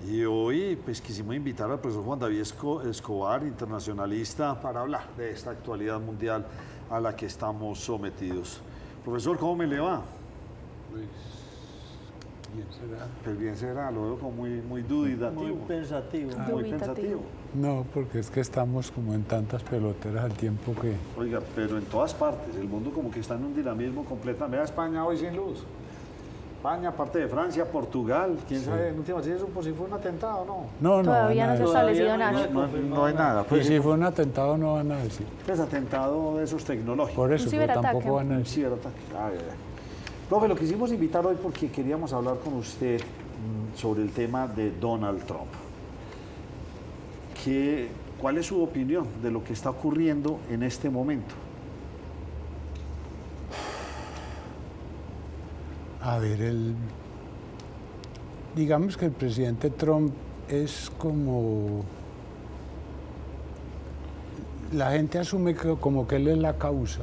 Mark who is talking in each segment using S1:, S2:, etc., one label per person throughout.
S1: Y hoy pues quisimos invitar al profesor Juan David Escobar, internacionalista, para hablar de esta actualidad mundial a la que estamos sometidos. Profesor, ¿cómo me le va?
S2: Pues bien será.
S1: Pues bien será, lo veo como muy dudativo.
S3: Muy pensativo.
S1: Muy pensativo.
S2: No, porque es que estamos como en tantas peloteras al tiempo que...
S1: Oiga, pero en todas partes, el mundo como que está en un dinamismo completo. Vea España hoy sin luz. España, aparte de Francia, Portugal, quién sabe, en últimas veces supo si fue un atentado o no.
S2: No,
S4: Todavía no se ha establecido
S3: Todavía
S4: nada.
S1: No hay nada.
S2: Pues
S1: Pues
S2: si fue un atentado no van a decir.
S1: es atentado de esos tecnológicos.
S2: Por eso,
S4: Un
S2: pero
S4: ciberataque.
S2: tampoco van a
S1: Un
S2: decir.
S1: ciberataque. Ay, ay, ay. Profe, lo quisimos invitar hoy porque queríamos hablar con usted sobre el tema de Donald Trump. ¿Cuál es su opinión de lo que está ocurriendo en este momento?
S2: A ver, digamos que el presidente Trump es como... La gente asume como que él es la causa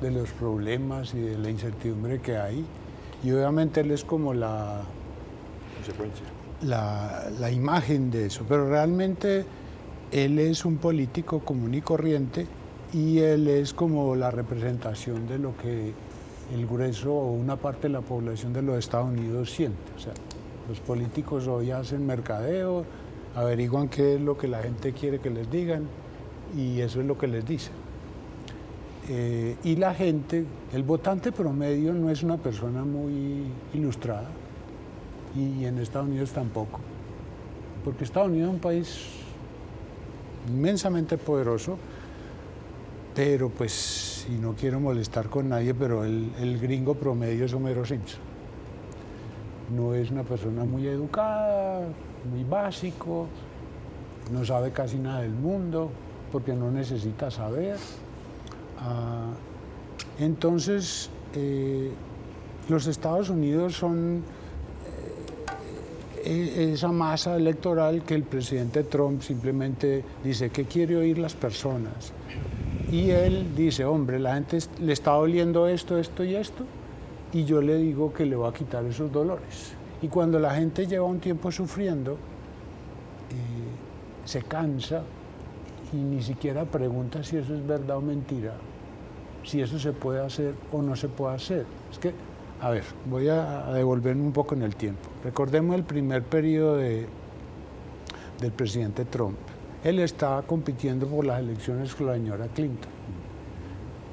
S2: de los problemas y de la incertidumbre que hay, y obviamente él es como la
S1: Consecuencia.
S2: la imagen de eso, pero realmente él es un político común y corriente y él es como la representación de lo que el grueso o una parte de la población de los Estados Unidos siente. O sea, los políticos hoy hacen mercadeo, averiguan qué es lo que la gente quiere que les digan y eso es lo que les dicen. Y la gente, el votante promedio no es una persona muy ilustrada y en Estados Unidos tampoco, porque Estados Unidos es un país inmensamente poderoso, pero pues, y no quiero molestar con nadie, pero el gringo promedio es Homero Simpson. No es una persona muy educada, muy básico, no sabe casi nada del mundo, porque no necesita saber. Entonces, los Estados Unidos son esa masa electoral que el presidente Trump simplemente dice, ¿qué quiere oír las personas? Y él dice, hombre, la gente le está doliendo esto, esto y esto, y yo le digo que le voy a quitar esos dolores. Y cuando la gente lleva un tiempo sufriendo, se cansa y ni siquiera pregunta si eso es verdad o mentira, si eso se puede hacer o no se puede hacer. Es que, a ver, voy a devolverme un poco en el tiempo. Recordemos el primer periodo del presidente Trump. Él estaba compitiendo por las elecciones con la señora Clinton.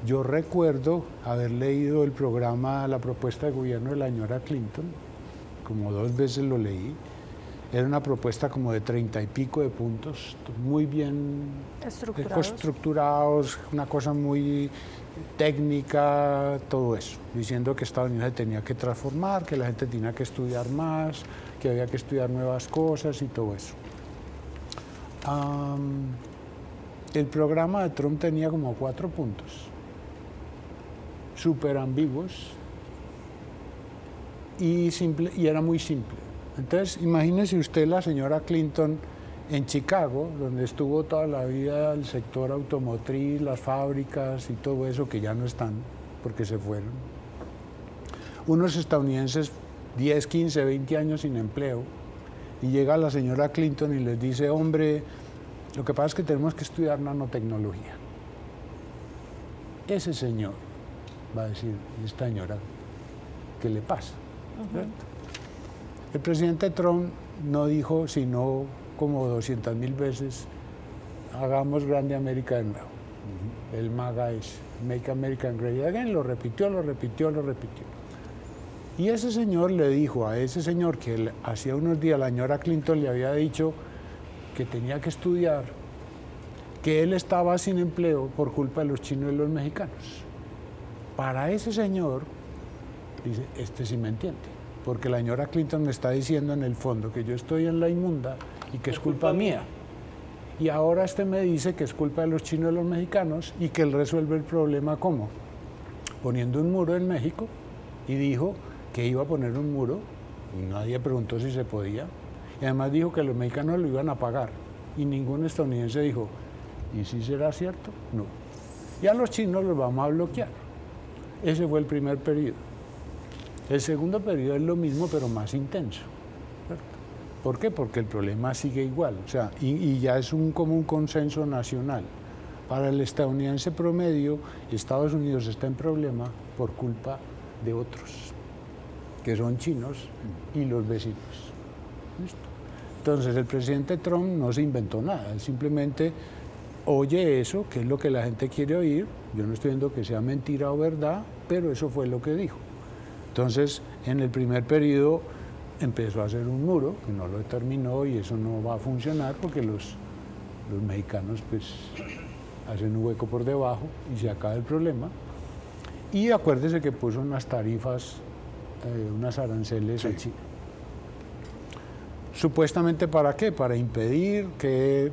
S2: Yo recuerdo haber leído el programa, la propuesta de gobierno de la señora Clinton, como 2 veces lo leí. Era una propuesta como de 30 y pico de puntos, muy bien estructurados, una cosa muy técnica, todo eso, diciendo que Estados Unidos se tenía que transformar, que la gente tenía que estudiar más, que había que estudiar nuevas cosas y todo eso. El programa de Trump tenía como 4 puntos, súper ambiguos y era muy simple. Entonces, imagínese usted la señora Clinton en Chicago, donde estuvo toda la vida el sector automotriz, las fábricas y todo eso, que ya no están, porque se fueron. Unos estadounidenses 10, 15, 20 años sin empleo, y llega la señora Clinton y les dice, hombre, lo que pasa es que tenemos que estudiar nanotecnología. Ese señor va a decir, ¿y esta señora qué le pasa? ¿Cierto? El presidente Trump no dijo, sino como 200.000 veces, hagamos grande América de nuevo. El MAGA es Make America Great Again, lo repitió, lo repitió, lo repitió. Y ese señor le dijo a ese señor que hacía unos días la señora Clinton le había dicho que tenía que estudiar, que él estaba sin empleo por culpa de los chinos y los mexicanos. Para ese señor, dice, este sí me entiende, porque la señora Clinton me está diciendo en el fondo que yo estoy en la inmunda y que es culpa mía. Y ahora me dice que es culpa de los chinos y los mexicanos y que él resuelve el problema ¿cómo? Poniendo un muro en México, y dijo que iba a poner un muro y nadie preguntó si se podía. Y además dijo que los mexicanos lo iban a pagar y ningún estadounidense dijo, ¿y si será cierto? No. Y a los chinos los vamos a bloquear. Ese fue el primer periodo. El segundo periodo es lo mismo pero más intenso, ¿cierto? ¿Por qué? Porque el problema sigue igual, o sea, y ya es como un consenso nacional. Para el estadounidense promedio, Estados Unidos está en problema por culpa de otros, que son chinos y los vecinos. ¿Listo? Entonces, el presidente Trump no se inventó nada, él simplemente oye eso, que es lo que la gente quiere oír. Yo no estoy viendo que sea mentira o verdad, pero eso fue lo que dijo. Entonces, en el primer periodo empezó a hacer un muro, que no lo terminó y eso no va a funcionar porque los mexicanos pues hacen un hueco por debajo y se acaba el problema. Y acuérdese que puso unas tarifas, unas aranceles a China. Supuestamente ¿para qué? Para impedir que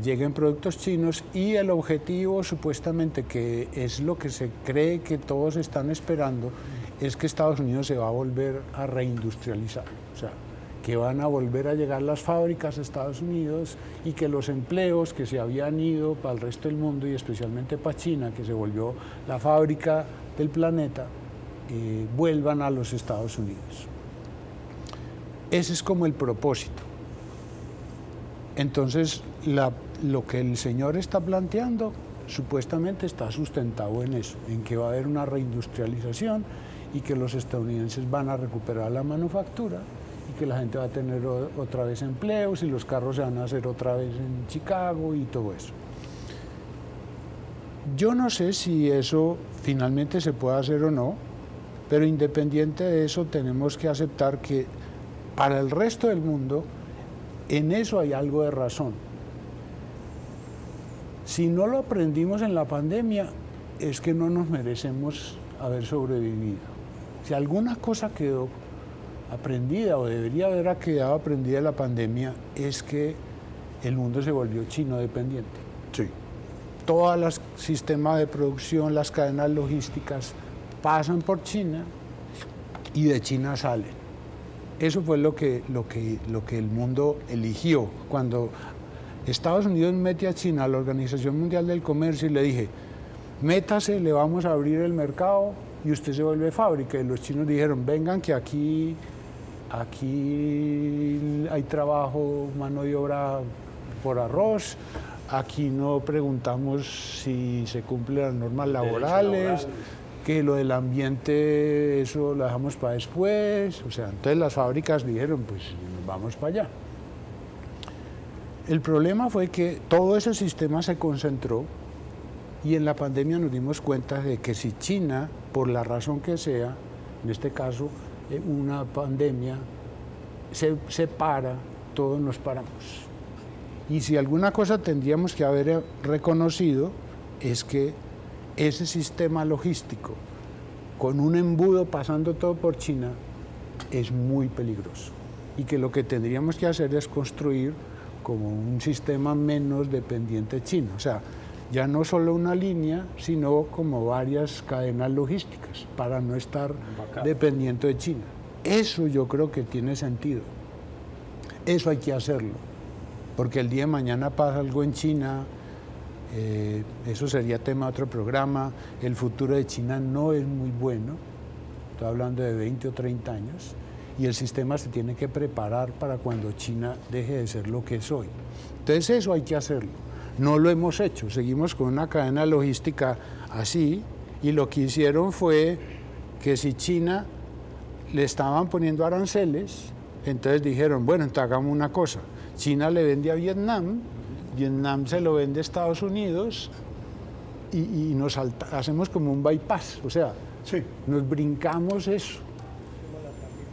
S2: lleguen productos chinos, y el objetivo supuestamente, que es lo que se cree que todos están esperando, es que Estados Unidos se va a volver a reindustrializar, o sea, que van a volver a llegar las fábricas a Estados Unidos y que los empleos que se habían ido para el resto del mundo y especialmente para China, que se volvió la fábrica del planeta, vuelvan a los Estados Unidos. Ese es como el propósito. Entonces, lo que el señor está planteando supuestamente está sustentado en eso, en que va a haber una reindustrialización y que los estadounidenses van a recuperar la manufactura y que la gente va a tener otra vez empleos y los carros se van a hacer otra vez en Chicago y todo eso. Yo no sé si eso finalmente se puede hacer o no, pero independiente de eso tenemos que aceptar que para el resto del mundo en eso hay algo de razón. Si no lo aprendimos en la pandemia, es que no nos merecemos haber sobrevivido. Si alguna cosa quedó aprendida o debería haber quedado aprendida de la pandemia, es que el mundo se volvió chino dependiente.
S1: Sí.
S2: Todos los sistemas de producción, las cadenas logísticas pasan por China y de China salen. Eso fue lo que el mundo eligió. Cuando Estados Unidos mete a China a la Organización Mundial del Comercio y le dije, métase, le vamos a abrir el mercado y usted se vuelve fábrica. Y los chinos dijeron, vengan que aquí hay trabajo, mano de obra por arroz, aquí no preguntamos si se cumplen las normas laborales, que lo del ambiente, eso lo dejamos para después. O sea, entonces las fábricas dijeron, pues vamos para allá. El problema fue que todo ese sistema se concentró y en la pandemia nos dimos cuenta de que si China, por la razón que sea, en este caso una pandemia, se para, todos nos paramos. Y si alguna cosa tendríamos que haber reconocido es que ese sistema logístico, con un embudo pasando todo por China, es muy peligroso. Y que lo que tendríamos que hacer es construir como un sistema menos dependiente de China. O sea, ya no solo una línea, sino como varias cadenas logísticas para no estar dependiendo de China. Eso yo creo que tiene sentido. Eso hay que hacerlo. Porque el día de mañana pasa algo en China, eso sería tema de otro programa. El futuro de China no es muy bueno. Estoy hablando de 20 o 30 años. Y el sistema se tiene que preparar para cuando China deje de ser lo que es hoy. Entonces eso hay que hacerlo. No lo hemos hecho, seguimos con una cadena logística así, y lo que hicieron fue que si China le estaban poniendo aranceles, entonces dijeron, bueno, entonces hagamos una cosa, China le vende a Vietnam, Vietnam se lo vende a Estados Unidos y nos hacemos como un bypass, o sea,
S1: Sí.
S2: nos brincamos eso.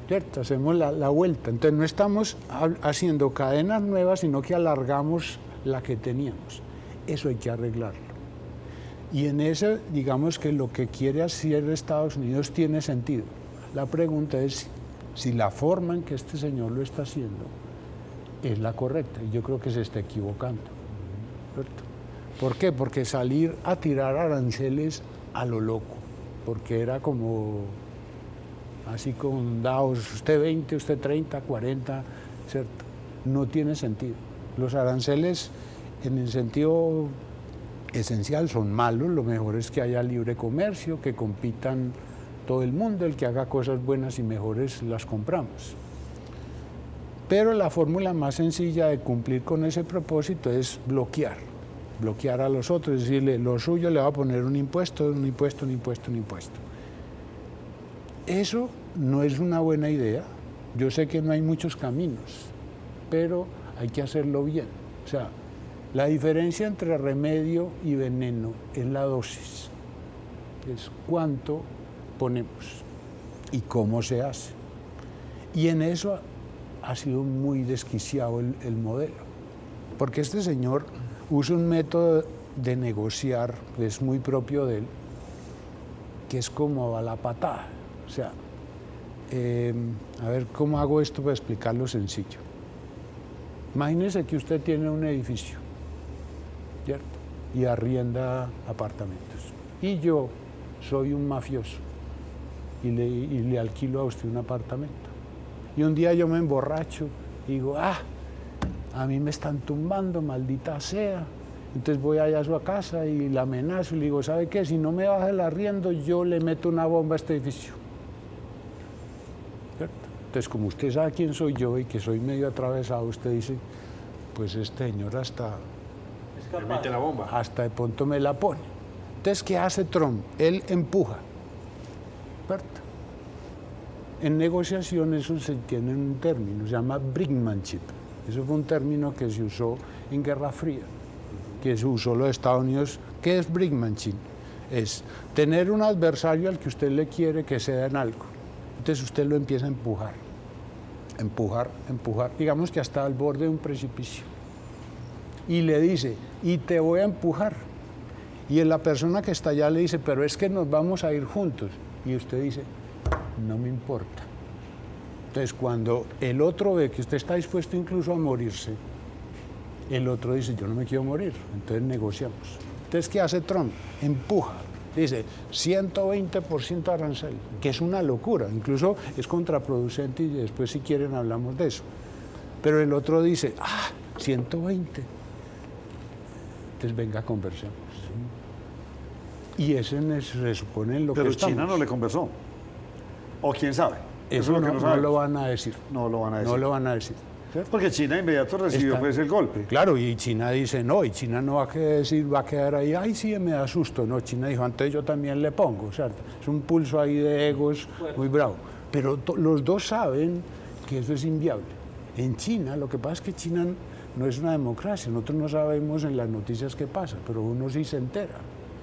S2: ¿Cierto? Hacemos la vuelta. Entonces no estamos haciendo cadenas nuevas, sino que alargamos la que teníamos. Eso hay que arreglarlo. Y en eso, digamos que lo que quiere hacer Estados Unidos tiene sentido. La pregunta es si la forma en que este señor lo está haciendo es la correcta. Y yo creo que se está equivocando. ¿Cierto? ¿Por qué? Porque salir a tirar aranceles a lo loco, porque era como así con dados, usted 20, usted 30, 40, ¿cierto? No tiene sentido. Los aranceles, en el sentido esencial, son malos. Lo mejor es que haya libre comercio, que compitan todo el mundo, el que haga cosas buenas y mejores las compramos. Pero la fórmula más sencilla de cumplir con ese propósito es bloquear a los otros, decirle, lo suyo le va a poner un impuesto, un impuesto, un impuesto, un impuesto. Eso no es una buena idea. Yo sé que no hay muchos caminos, pero hay que hacerlo bien. O sea, la diferencia entre remedio y veneno es la dosis, es cuánto ponemos y cómo se hace. Y en eso ha sido muy desquiciado el modelo, porque este señor usa un método de negociar que es muy propio de él, que es como a la patada. O sea, a ver, ¿cómo hago esto para explicarlo sencillo? Imagínese que usted tiene un edificio, ¿cierto? Y arrienda apartamentos. Y yo soy un mafioso y le alquilo a usted un apartamento. Y un día yo me emborracho y digo, a mí me están tumbando, maldita sea. Entonces voy allá a su casa y la amenazo y le digo, ¿sabe qué? Si no me baja el arriendo, yo le meto una bomba a este edificio. ¿Cierto? Entonces, como usted sabe quién soy yo y que soy medio atravesado, usted dice, pues este señor hasta
S3: mete la bomba.
S2: Hasta de pronto me la pone. Entonces, ¿qué hace Trump? Él empuja. ¿Cierto? En negociación eso se tiene un término, se llama brinkmanship. Eso fue un término que se usó en Guerra Fría, que se usó en los Estados Unidos. ¿Qué es brinkmanship? Es tener un adversario al que usted le quiere que ceda en algo. Entonces usted lo empieza a empujar, digamos que hasta al borde de un precipicio. Y le dice, y te voy a empujar. Y la persona que está allá le dice, pero es que nos vamos a ir juntos. Y usted dice, no me importa. Entonces, cuando el otro ve que usted está dispuesto incluso a morirse, el otro dice, yo no me quiero morir, entonces negociamos. Entonces, ¿qué hace Trump? Empuja. Dice, 120% arancel, que es una locura, incluso es contraproducente y después si quieren hablamos de eso. Pero el otro dice, 120. Entonces, venga, conversemos. Y ese se supone en lo que
S1: Pero
S2: estamos.
S1: China no le conversó. O quién sabe.
S2: Eso
S1: es lo que
S2: no
S1: sabemos.
S2: lo van a decir.
S1: No lo van a decir.
S2: No lo van a decir. ¿Cierto?
S1: Porque China de inmediato recibió pues el golpe.
S2: Claro, y China dice no, y China no va a decir, va a quedar ahí, ay, sí, me da susto. No, China dijo, antes yo también le pongo, ¿cierto? Es un pulso ahí de egos muy bravo. Pero los dos saben que eso es inviable. En China, lo que pasa es que China no es una democracia, nosotros no sabemos en las noticias qué pasa, pero uno sí se entera.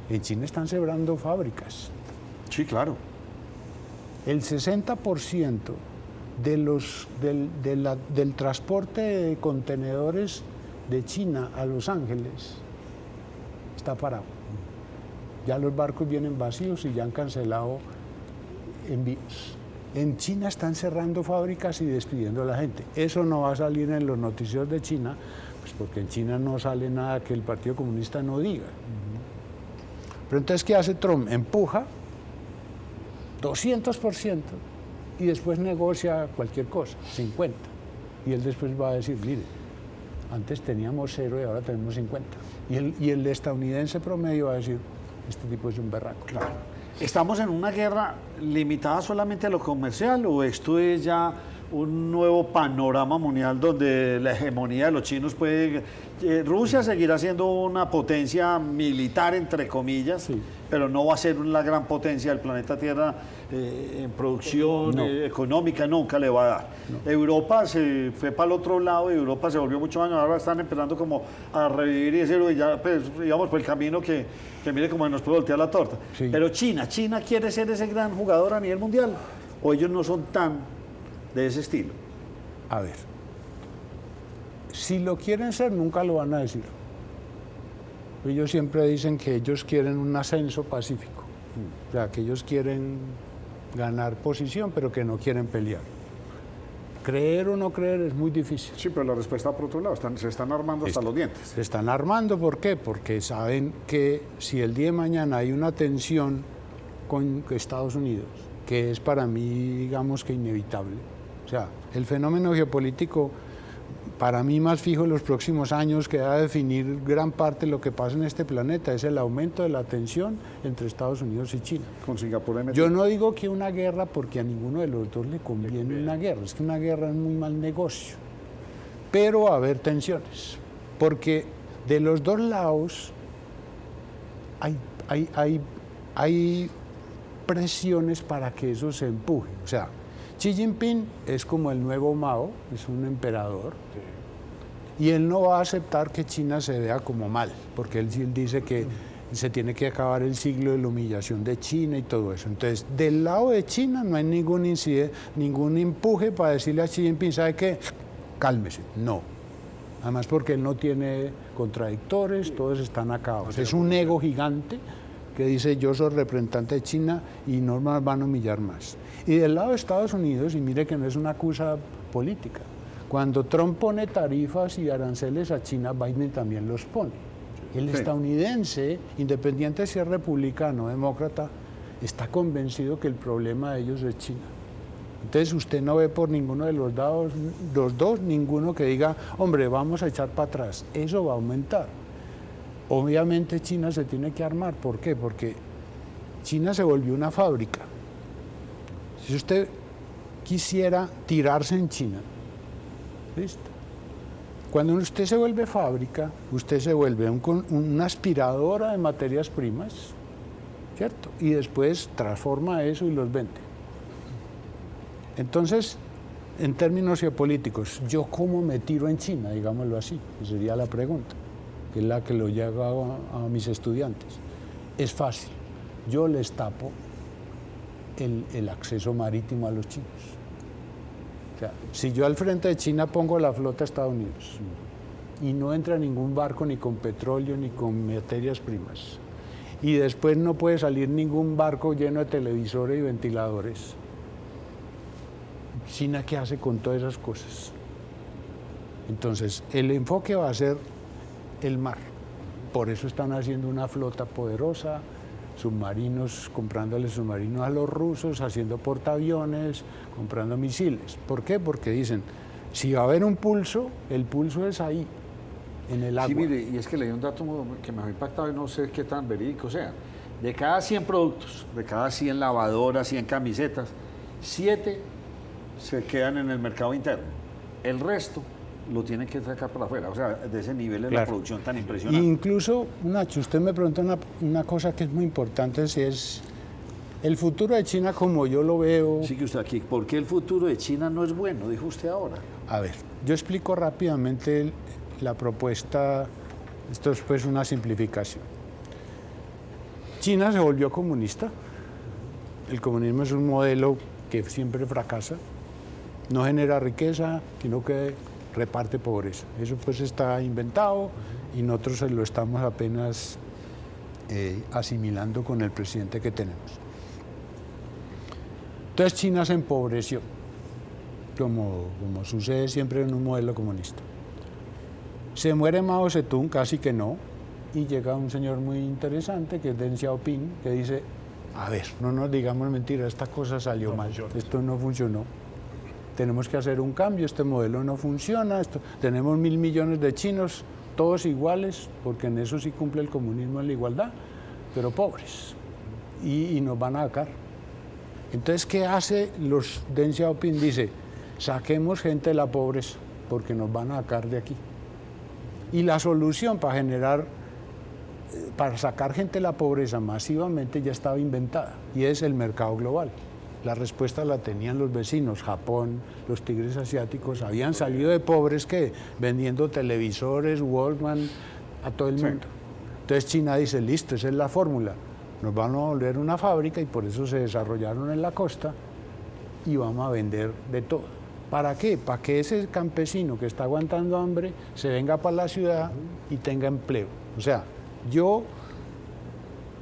S2: En China están cerrando fábricas.
S1: Sí, claro.
S2: El 60% del transporte de contenedores de China a Los Ángeles está parado. Ya los barcos vienen vacíos y ya han cancelado envíos. En China están cerrando fábricas y despidiendo a la gente. Eso no va a salir en los noticiarios de China, pues porque en China no sale nada que el Partido Comunista no diga. Pero entonces, ¿qué hace Trump? Empuja 200% y después negocia cualquier cosa, 50%. Y él después va a decir, mire, antes teníamos 0 y ahora tenemos 50. Y el estadounidense promedio va a decir, este tipo es un berraco.
S1: Claro. ¿Estamos en una guerra limitada solamente a lo comercial o esto es ya un nuevo panorama mundial donde la hegemonía de los chinos puede... Rusia seguirá siendo una potencia militar, entre comillas,
S2: Sí.
S1: pero no va a ser la gran potencia del planeta Tierra en producción
S2: No.
S1: económica, nunca le va a dar. No. Europa se fue para el otro lado y Europa se volvió mucho daño, ahora están empezando como a revivir y decir, ya pues, digamos, por el camino que mire cómo nos puede voltear la torta.
S2: Sí.
S1: Pero China quiere ser ese gran jugador a nivel mundial, o ellos no son tan de ese estilo.
S2: A ver, si lo quieren ser, nunca lo van a decir. Ellos siempre dicen que ellos quieren un ascenso pacífico, o sea, que ellos quieren ganar posición, pero que no quieren pelear. Creer o no creer es muy difícil.
S1: Sí, pero la respuesta por otro lado, se están armando hasta los dientes.
S2: Se están armando, ¿por qué? Porque saben que si el día de mañana hay una tensión con Estados Unidos, que es para mí, digamos que inevitable, o sea, el fenómeno geopolítico para mí más fijo en los próximos años, que va a definir gran parte de lo que pasa en este planeta, es el aumento de la tensión entre Estados Unidos y China.
S1: Con Singapur MT.
S2: Yo no digo que una guerra porque a ninguno de los dos le conviene una guerra, es que una guerra es muy mal negocio. pero va a haber tensiones, porque de los dos lados hay presiones para que eso se empuje. O sea, Xi Jinping es como el nuevo Mao, es un emperador, y él no va a aceptar que China se vea como mal, porque él dice que se tiene que acabar el siglo de la humillación de China y todo eso. Entonces, del lado de China no hay ningún empuje para decirle a Xi Jinping, ¿sabe qué? Cálmese. No. Además porque él no tiene contradictores, todos están acabados. Es un ego gigante que dice, yo soy representante de China y no nos van a humillar más. Y del lado de Estados Unidos, y mire que no es una acusa política, cuando Trump pone tarifas y aranceles a China, Biden también los pone. El estadounidense, independiente de si es republicano o demócrata, está convencido que el problema de ellos es China. Entonces usted no ve por ninguno de los dos, ninguno que diga, hombre, vamos a echar para atrás. Eso va a aumentar. Obviamente China se tiene que armar. ¿Por qué? Porque China se volvió una fábrica. Si usted quisiera tirarse en China, ¿listo? Cuando usted se vuelve fábrica, usted se vuelve una aspiradora de materias primas, ¿cierto? Y después transforma eso y los vende. Entonces, en términos geopolíticos, ¿yo cómo me tiro en China? Digámoslo así, esa sería la pregunta, que es la que lo llevo a mis estudiantes. Es fácil, yo les tapo el acceso marítimo a los chinos. O sea, si yo al frente de China pongo la flota de Estados Unidos y no entra ningún barco ni con petróleo ni con materias primas, y después no puede salir ningún barco lleno de televisores y ventiladores, ¿China qué hace con todas esas cosas? Entonces, el enfoque va a ser el mar. Por eso están haciendo una flota poderosa, submarinos, comprándole submarinos a los rusos, haciendo portaaviones, comprando misiles. ¿Por qué? Porque dicen, si va a haber un pulso, el pulso es ahí, en el agua.
S1: Sí, mire, y es que leí un dato que me ha impactado y no sé qué tan verídico sea. De cada 100 productos, de cada 100 lavadoras, 100 camisetas, 7 se quedan en el mercado interno. El resto lo tienen que sacar para afuera. O sea, de ese nivel es la producción tan impresionante.
S2: Incluso, Nacho, usted me preguntó una cosa que es muy importante, si es el futuro de China como yo lo veo.
S1: Sí, que usted aquí, ¿por qué el futuro de China no es bueno? Dijo usted ahora.
S2: A ver, yo explico rápidamente la propuesta, esto es pues una simplificación. China se volvió comunista, el comunismo es un modelo que siempre fracasa, no genera riqueza, sino que reparte pobreza. Eso pues está inventado y nosotros lo estamos apenas asimilando con el presidente que tenemos. Entonces China se empobreció, como sucede siempre en un modelo comunista. Se muere Mao Zedong, casi que no, y llega un señor muy interesante que es Deng Xiaoping, que dice, a ver, no nos digamos mentiras, esta cosa salió mal, esto no funcionó. Tenemos que hacer un cambio, este modelo no funciona, tenemos 1.000 millones de chinos, todos iguales, porque en eso sí cumple el comunismo en la igualdad, pero pobres, y nos van a sacar. Entonces, ¿qué hace Deng Xiaoping? Dice, saquemos gente de la pobreza, porque nos van a sacar de aquí. Y la solución para sacar gente de la pobreza masivamente ya estaba inventada, y es el mercado global. La respuesta la tenían los vecinos, Japón, los tigres asiáticos, habían salido de pobres que vendiendo televisores, Walkman, a todo el mundo. Entonces China dice, listo, esa es la fórmula, nos van a volver una fábrica y por eso se desarrollaron en la costa y vamos a vender de todo. ¿Para qué? Para que ese campesino que está aguantando hambre se venga para la ciudad y tenga empleo. O sea, yo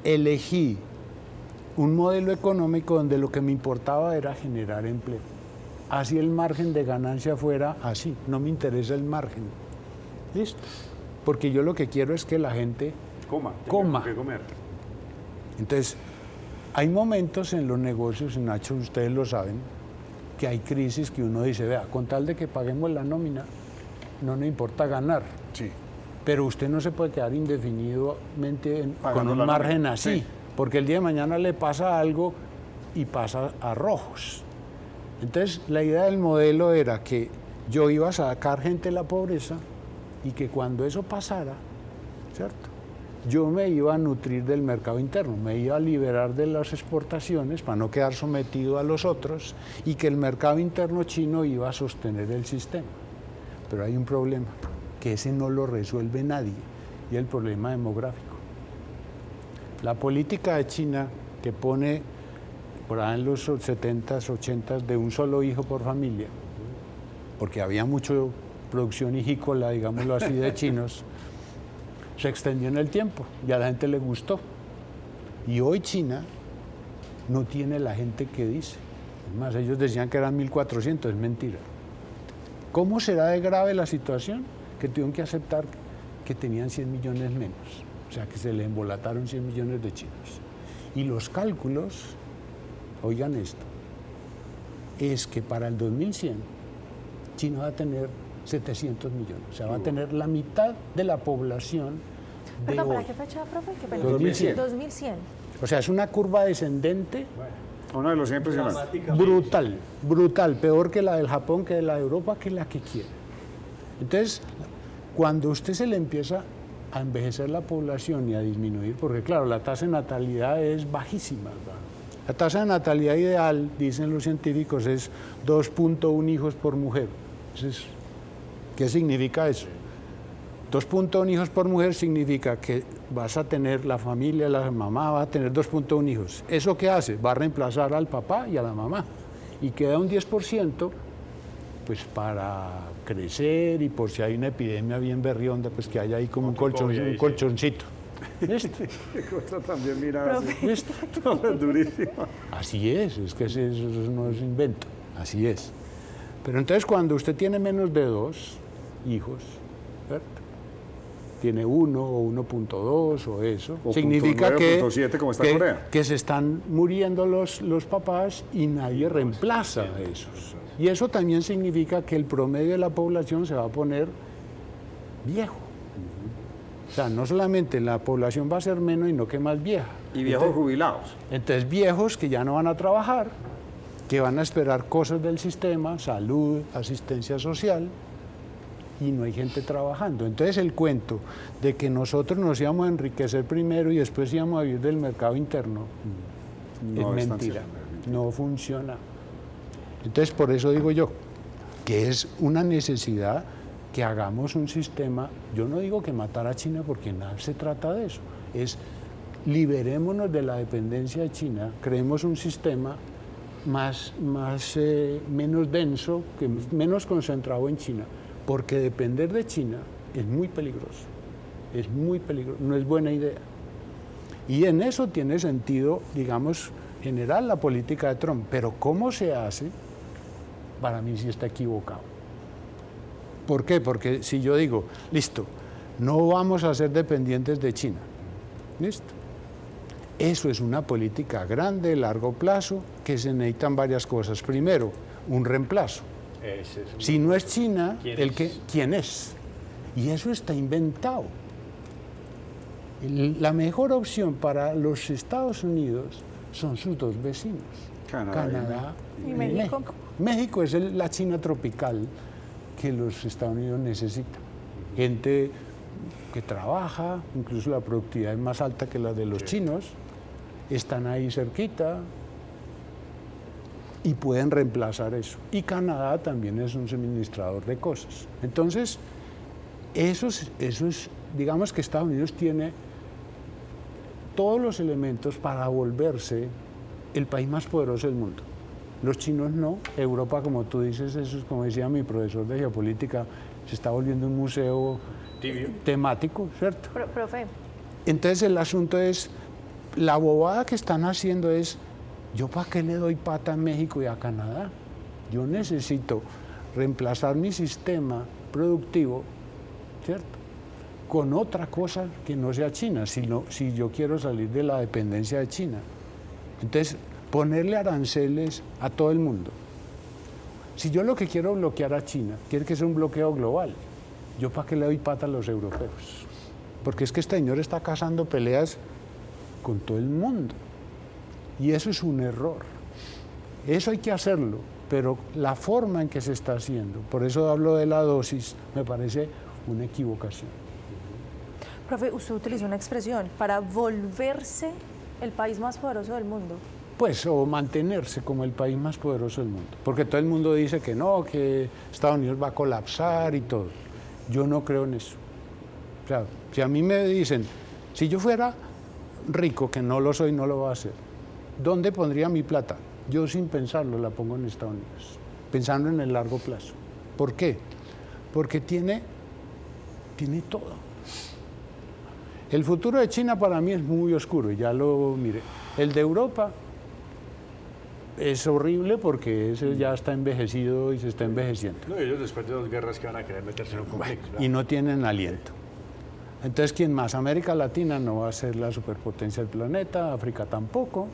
S2: elegí un modelo económico donde lo que me importaba era generar empleo. Así el margen de ganancia fuera así, no me interesa el margen. ¿Listo? Porque yo lo que quiero es que la gente coma.
S3: Que comer.
S2: Entonces, hay momentos en los negocios, Nacho, ustedes lo saben, que hay crisis que uno dice, vea, con tal de que paguemos la nómina, no nos importa ganar.
S1: Sí.
S2: Pero usted no se puede quedar indefinidamente con un margen así. Sí. Porque el día de mañana le pasa algo y pasa a rojos. Entonces, la idea del modelo era que yo iba a sacar gente de la pobreza y que cuando eso pasara, ¿cierto?, yo me iba a nutrir del mercado interno, me iba a liberar de las exportaciones para no quedar sometido a los otros y que el mercado interno chino iba a sostener el sistema. Pero hay un problema, que ese no lo resuelve nadie, y el problema demográfico. La política de China, que pone por ahí en los 70s, 80s de un solo hijo por familia, porque había mucha producción hijícola, digámoslo así, de chinos, se extendió en el tiempo y a la gente le gustó. Y hoy China no tiene la gente que dice. Además, ellos decían que eran 1.400, es mentira. ¿Cómo será de grave la situación? Que tuvieron que aceptar que tenían 100 millones menos. O sea, que se le embolataron 100 millones de chinos. Y los cálculos, oigan esto, es que para el 2100 China va a tener 700 millones. O sea, va a tener la mitad de la población de
S4: Perdón,
S2: hoy.
S4: ¿para qué fecha, profe? ¿Qué pena?
S2: 2100.
S4: 2100.
S2: O sea, es una curva descendente
S1: Una velocidad impresionante.
S2: brutal, brutal, peor que la del Japón, que la de Europa, que la que quiera. Entonces, cuando usted se le empieza a envejecer la población y a disminuir, porque claro, la tasa de natalidad es bajísima, ¿verdad? La tasa de natalidad ideal, dicen los científicos, es 2.1 hijos por mujer. Entonces, ¿qué significa eso? 2.1 hijos por mujer significa que vas a tener la familia, la mamá va a tener 2.1 hijos. ¿Eso qué hace? Va a reemplazar al papá y a la mamá. Y queda un 10%, pues para crecer y por si hay una epidemia bien berrionda, pues que haya ahí como un colchoncito. ¿Listo?
S1: Qué cosa también, mira.
S2: ¿Listo?
S1: Es durísimo.
S2: Así es que eso no es invento, así es. Pero entonces cuando usted tiene menos de 2 hijos, ¿cierto?, tiene 1 o 1.2 o eso,
S1: O
S2: significa
S1: 0.9,
S2: que,
S1: 0.7 como está Corea.
S2: que se están muriendo los papás y nadie reemplaza a esos. Y eso también significa que el promedio de la población se va a poner viejo. O sea, no solamente la población va a ser menos, sino que más vieja.
S3: Y viejos jubilados.
S2: Entonces, viejos que ya no van a trabajar, que van a esperar cosas del sistema, salud, asistencia social, y no hay gente trabajando. Entonces, el cuento de que nosotros nos íbamos a enriquecer primero y después íbamos a vivir del mercado interno
S1: No
S2: es
S1: es tan
S2: mentira,
S1: cierto.
S2: no funciona. Entonces, por eso digo yo, que es una necesidad que hagamos un sistema, yo no digo que matar a China porque nada se trata de eso, es liberémonos de la dependencia de China, creemos un sistema menos denso, menos concentrado en China, porque depender de China es muy peligroso, no es buena idea. Y en eso tiene sentido, digamos, general la política de Trump, pero cómo se hace, para mí sí está equivocado. ¿Por qué? Porque si yo digo, listo, no vamos a ser dependientes de China, listo. Eso es una política grande, de largo plazo, que se necesitan varias cosas. Primero, un reemplazo. Si no es China, ¿quién es? Y eso está inventado. La mejor opción para los Estados Unidos son sus dos vecinos, Canadá
S4: y México.
S2: México es la China tropical que los Estados Unidos necesitan. Gente que trabaja, incluso la productividad es más alta que la de los chinos, están ahí cerquita y pueden reemplazar eso. Y Canadá también es un suministrador de cosas. Entonces, eso es, digamos que Estados Unidos tiene todos los elementos para volverse el país más poderoso del mundo. Los chinos no, Europa, como tú dices, eso es como decía mi profesor de geopolítica, se está volviendo un museo temático, ¿cierto?
S4: Profe.
S2: Entonces el asunto es, la bobada que están haciendo es, ¿yo para qué le doy pata a México y a Canadá? Yo necesito reemplazar mi sistema productivo, ¿cierto?, con otra cosa que no sea China, si yo quiero salir de la dependencia de China. Entonces, ponerle aranceles a todo el mundo. Si yo lo que quiero bloquear a China, quiere que sea un bloqueo global, ¿yo para qué le doy pata a los europeos? Porque es que este señor está cazando peleas con todo el mundo. Y eso es un error. Eso hay que hacerlo pero la forma en que se está haciendo, por eso hablo de la dosis, me parece una equivocación.
S4: Profe, usted utilizó una expresión para volverse el país más poderoso del mundo.
S2: Pues, o mantenerse como el país más poderoso del mundo. Porque todo el mundo dice que no, que Estados Unidos va a colapsar y todo. Yo no creo en eso. O sea, si a mí me dicen, si yo fuera rico, que no lo soy, no lo voy a hacer, ¿dónde pondría mi plata? Yo sin pensarlo la pongo en Estados Unidos, pensando en el largo plazo. ¿Por qué? Porque tiene todo. El futuro de China para mí es muy oscuro, y ya lo miré. El de Europa es horrible porque ese ya está envejecido y se está envejeciendo.
S3: No, ellos después de 2 guerras que van a querer meterse en un conflicto.
S2: Y no tienen aliento. Entonces, ¿quién más? América Latina no va a ser la superpotencia del planeta, África tampoco.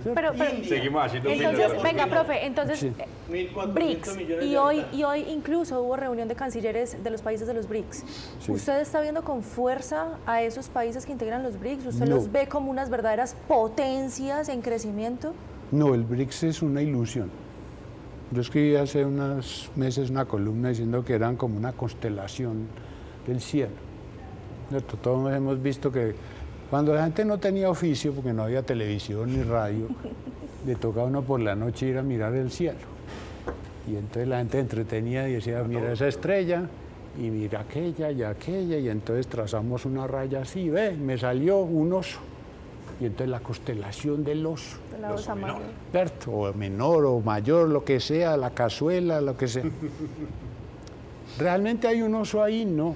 S4: Pero
S3: Seguimos haciendo
S4: entonces, venga, profe, entonces,
S2: Sí.
S4: BRICS, y hoy incluso hubo reunión de cancilleres de los países de los BRICS.
S2: Sí.
S4: ¿Usted está viendo con fuerza a esos países que integran los BRICS? ¿Usted
S2: No.
S4: los ve como unas verdaderas potencias en crecimiento?
S2: No, el BRICS es una ilusión. Yo escribí hace unos meses una columna diciendo que eran como una constelación del cielo. ¿Cierto? Todos hemos visto que cuando la gente no tenía oficio, porque no había televisión ni radio, le tocaba a uno por la noche ir a mirar el cielo. Y entonces la gente entretenía y decía, mira esa estrella, y mira aquella, y entonces trazamos una raya así, ve, me salió un oso. Y entonces la constelación del oso.
S4: De la osa mayor.
S2: ¿Cierto? O menor o mayor, lo que sea, la cazuela, lo que sea. ¿Realmente hay un oso ahí? No.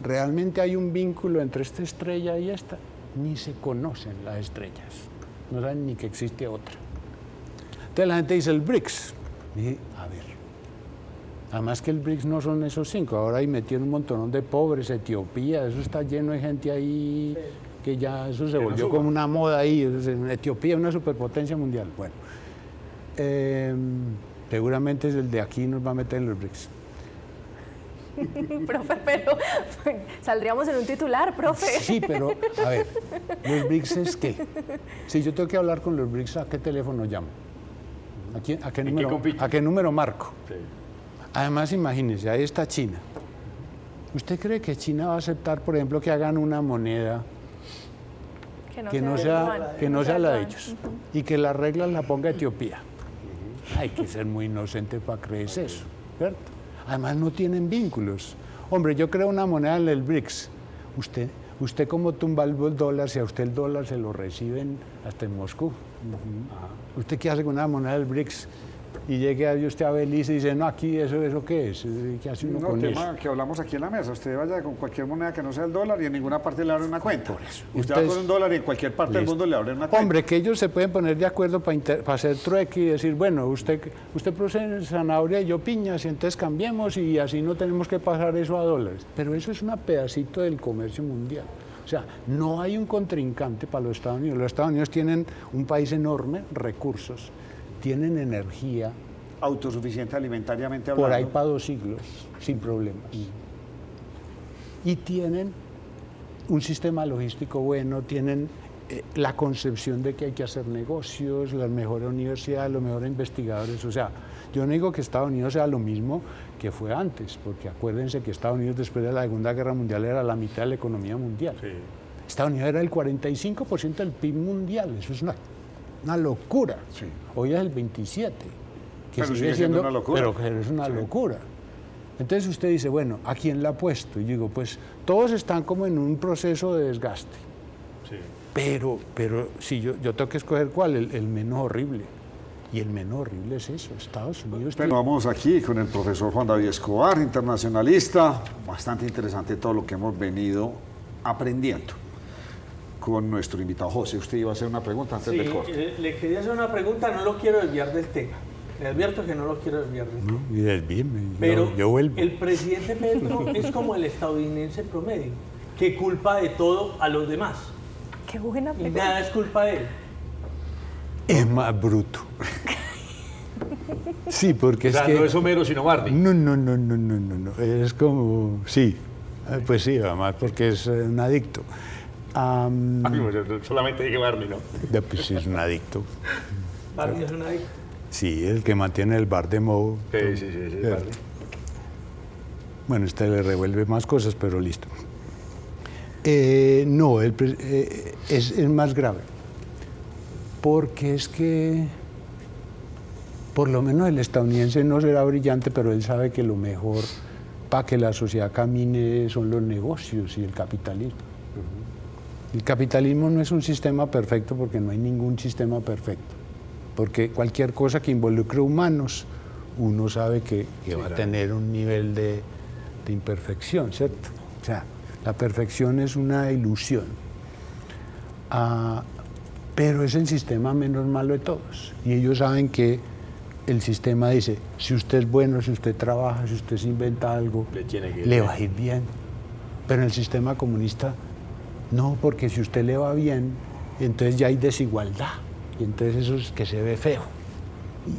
S2: ¿Realmente hay un vínculo entre esta estrella y esta? Ni se conocen las estrellas. No saben ni que existe otra. Entonces la gente dice el BRICS. Y dije, a ver. Además que el BRICS no son esos 5. Ahora ahí metieron un montón de pobres, Etiopía, eso está lleno de gente ahí que ya eso se volvió como una moda ahí. Etiopía es una superpotencia mundial. Bueno, seguramente el de aquí nos va a meter en los BRICS.
S4: Profe, pero saldríamos en un titular, profe.
S2: Sí, pero a ver, ¿los BRICS es qué? Si yo tengo que hablar con los BRICS, ¿a qué teléfono llamo? ¿A qué número marco?
S3: Sí.
S2: Además, imagínese, ahí está China. ¿Usted cree que China va a aceptar, por ejemplo, que hagan una moneda que no sea la de ellos y que las reglas la ponga Etiopía? Hay que ser muy inocente para creerse eso, ¿cierto? Además no tienen vínculos. Hombre, yo creo una moneda en el BRICS. ¿Usted cómo tumba el dólar si a usted el dólar se lo reciben hasta en Moscú? ¿Usted qué hace con una moneda del BRICS? Y llegue a usted a Belice y dice, no, aquí eso ¿qué es? ¿Qué hace uno con
S1: tema
S2: eso?
S1: que hablamos aquí en la mesa. Usted vaya con cualquier moneda que no sea el dólar y en ninguna parte le abre una cuenta.
S2: Por eso.
S1: Usted va
S2: Entonces,
S1: con un dólar y en cualquier parte del mundo le abre una cuenta.
S2: Hombre, que ellos se pueden poner de acuerdo para hacer trueque y decir, bueno, usted produce zanahoria y yo piñas, y entonces cambiemos y así no tenemos que pasar eso a dólares. Pero eso es un pedacito del comercio mundial. O sea, no hay un contrincante para los Estados Unidos. Los Estados Unidos tienen un país enorme, recursos, tienen energía,
S1: Autosuficiente alimentariamente hablando.
S2: por ahí para 2 siglos, sin problemas. Y tienen un sistema logístico bueno, tienen la concepción de que hay que hacer negocios, las mejores universidades, los mejores investigadores. O sea, yo no digo que Estados Unidos sea lo mismo que fue antes, porque acuérdense que Estados Unidos después de la Segunda Guerra Mundial era la mitad de la economía mundial.
S3: Sí.
S2: Estados Unidos era el 45% del PIB mundial, eso es una locura.
S1: Sí.
S2: Hoy es el 27%. Que
S1: Pero
S2: sigue
S1: sigue siendo una locura.
S2: Pero es una
S1: Sí.
S2: locura. Entonces usted dice, bueno, ¿a quién la ha puesto? Y yo digo, pues todos están como en un proceso de desgaste.
S3: Sí.
S2: Pero si yo tengo que escoger cuál, el menos horrible. Y el menos horrible es eso, Estados Unidos.
S1: Bueno, vamos aquí con el profesor Juan David Escobar, internacionalista. Bastante interesante todo lo que hemos venido aprendiendo con nuestro invitado José. Usted iba a hacer una pregunta antes del corte.
S5: Le quería hacer una pregunta, no lo quiero desviar del tema. Le advierto que no lo quiero desviar del tema.
S2: Y desvíeme,
S5: Pero
S2: yo vuelvo.
S5: el presidente Petro es como el estadounidense promedio, que culpa de todo a los demás.
S4: Qué buena
S5: Y
S4: pregunta.
S5: nada es culpa de él.
S2: Es más bruto. Sí, porque
S3: O sea,
S2: es que...
S3: no es Homero, sino Barney.
S2: No. Es como... Sí, pues sí, además porque es un adicto.
S3: Solamente dije Barney, ¿no?
S2: Pues sí, es un adicto.
S5: Barney es una adicta.
S2: Sí, el que mantiene el bar de Moe.
S3: Sí, vale.
S2: Bueno, este le revuelve más cosas, pero listo. No, es más grave. Porque es que, por lo menos el estadounidense no será brillante, pero él sabe que lo mejor para que la sociedad camine son los negocios y el capitalismo. El capitalismo no es un sistema perfecto porque no hay ningún sistema perfecto. Porque cualquier cosa que involucre humanos, uno sabe que va a tener un nivel de imperfección, ¿cierto? O sea, la perfección es una ilusión. Pero es el sistema menos malo de todos. Y ellos saben que el sistema dice, si usted es bueno, si usted trabaja, si usted se inventa algo, le va a ir bien. Pero en el sistema comunista, no, porque si usted le va bien, entonces ya hay desigualdad. Y entonces eso es que se ve feo.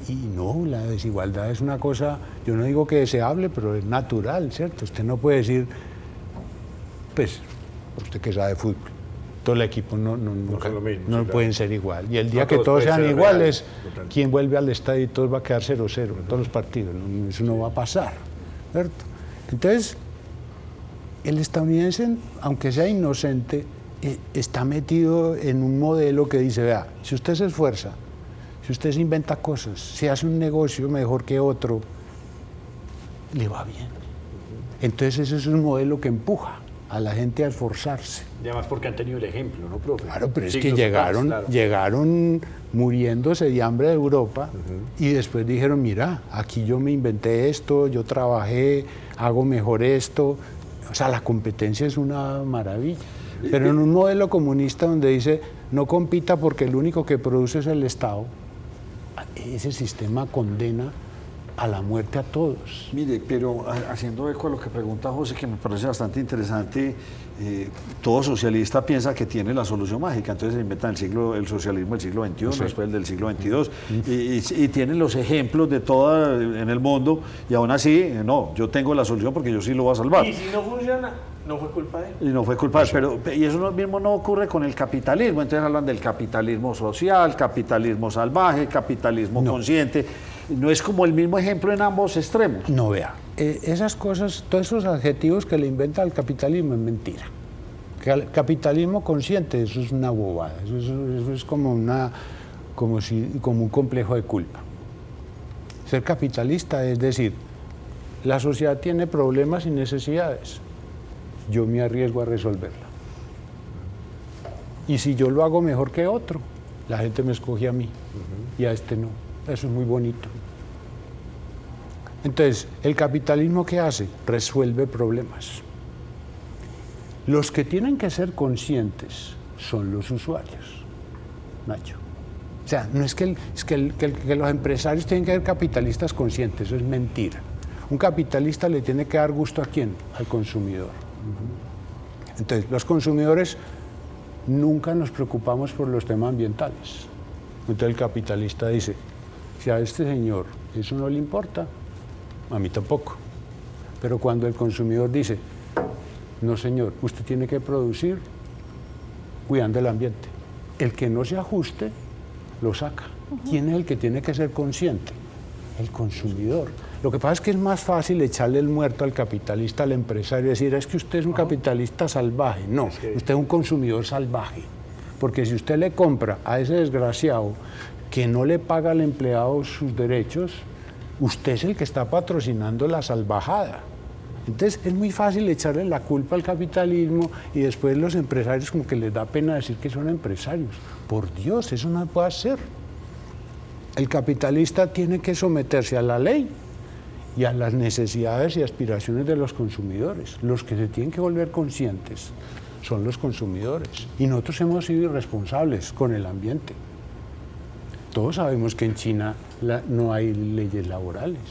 S2: Y no, la desigualdad es una cosa, yo no digo que deseable, pero es natural, ¿cierto? Usted no puede decir, pues, usted que sabe fútbol, todo el equipo no pueden ser igual. Y el día que todos sean iguales, ¿quién vuelve al estadio y todos va a quedar 0-0 en todos los partidos? Eso no va a pasar, ¿cierto? Entonces, el estadounidense, aunque sea inocente, está metido en un modelo que dice, vea, si usted se esfuerza, si usted se inventa cosas, si hace un negocio mejor que otro, le va bien. Entonces ese es un modelo que empuja a la gente a esforzarse.
S3: Y además porque han tenido el ejemplo, ¿no, profe?
S2: Claro, pero es que
S3: Siglos atrás, claro.
S2: llegaron muriéndose de hambre de Europa y después dijeron, mira, aquí yo me inventé esto, yo trabajé, hago mejor esto. O sea, la competencia es una maravilla. Pero en un modelo comunista donde dice, no compita porque el único que produce es el Estado, ese sistema condena a la muerte a todos.
S1: Mire, pero haciendo eco a lo que pregunta José, que me parece bastante interesante, todo socialista piensa que tiene la solución mágica, entonces se inventan el socialismo del siglo XXI, sí, después el del siglo XXII, y tienen los ejemplos de todo en el mundo, y aún así, no, yo tengo la solución porque yo sí lo voy a salvar.
S5: Y si no funciona, no fue culpa de él.
S1: Y no fue culpa de él, y eso mismo no ocurre con el capitalismo, entonces hablan del capitalismo social, capitalismo salvaje, capitalismo consciente. No es como el mismo ejemplo en ambos extremos.
S2: No, vea, esas cosas, todos esos adjetivos que le inventa el capitalismo es mentira. El capitalismo consciente, eso es una bobada, eso es como un complejo de culpa. Ser capitalista es decir, la sociedad tiene problemas y necesidades, yo me arriesgo a resolverla. Y si yo lo hago mejor que otro, la gente me escoge a mí y a este no. Eso es muy bonito. Entonces, ¿el capitalismo qué hace? Resuelve problemas. Los que tienen que ser conscientes son los usuarios, Nacho. O sea, no es que los empresarios tienen que ser capitalistas conscientes, eso es mentira. Un capitalista le tiene que dar gusto ¿a quién? Al consumidor. Entonces, los consumidores nunca nos preocupamos por los temas ambientales. Entonces el capitalista dice, si a este señor eso no le importa, a mí tampoco. Pero cuando el consumidor dice, no señor, usted tiene que producir cuidando el ambiente. El que no se ajuste, lo saca. ¿Quién es el que tiene que ser consciente? El consumidor. Lo que pasa es que es más fácil echarle el muerto al capitalista, al empresario, y decir, es que usted es un capitalista salvaje. No, usted es un consumidor salvaje. Porque si usted le compra a ese desgraciado que no le paga al empleado sus derechos, usted es el que está patrocinando la salvajada. Entonces es muy fácil echarle la culpa al capitalismo y después los empresarios como que les da pena decir que son empresarios. Por Dios, eso no puede ser. El capitalista tiene que someterse a la ley y a las necesidades y aspiraciones de los consumidores. Los que se tienen que volver conscientes son los consumidores. Y nosotros hemos sido irresponsables con el ambiente. Todos sabemos que en China no hay leyes laborales.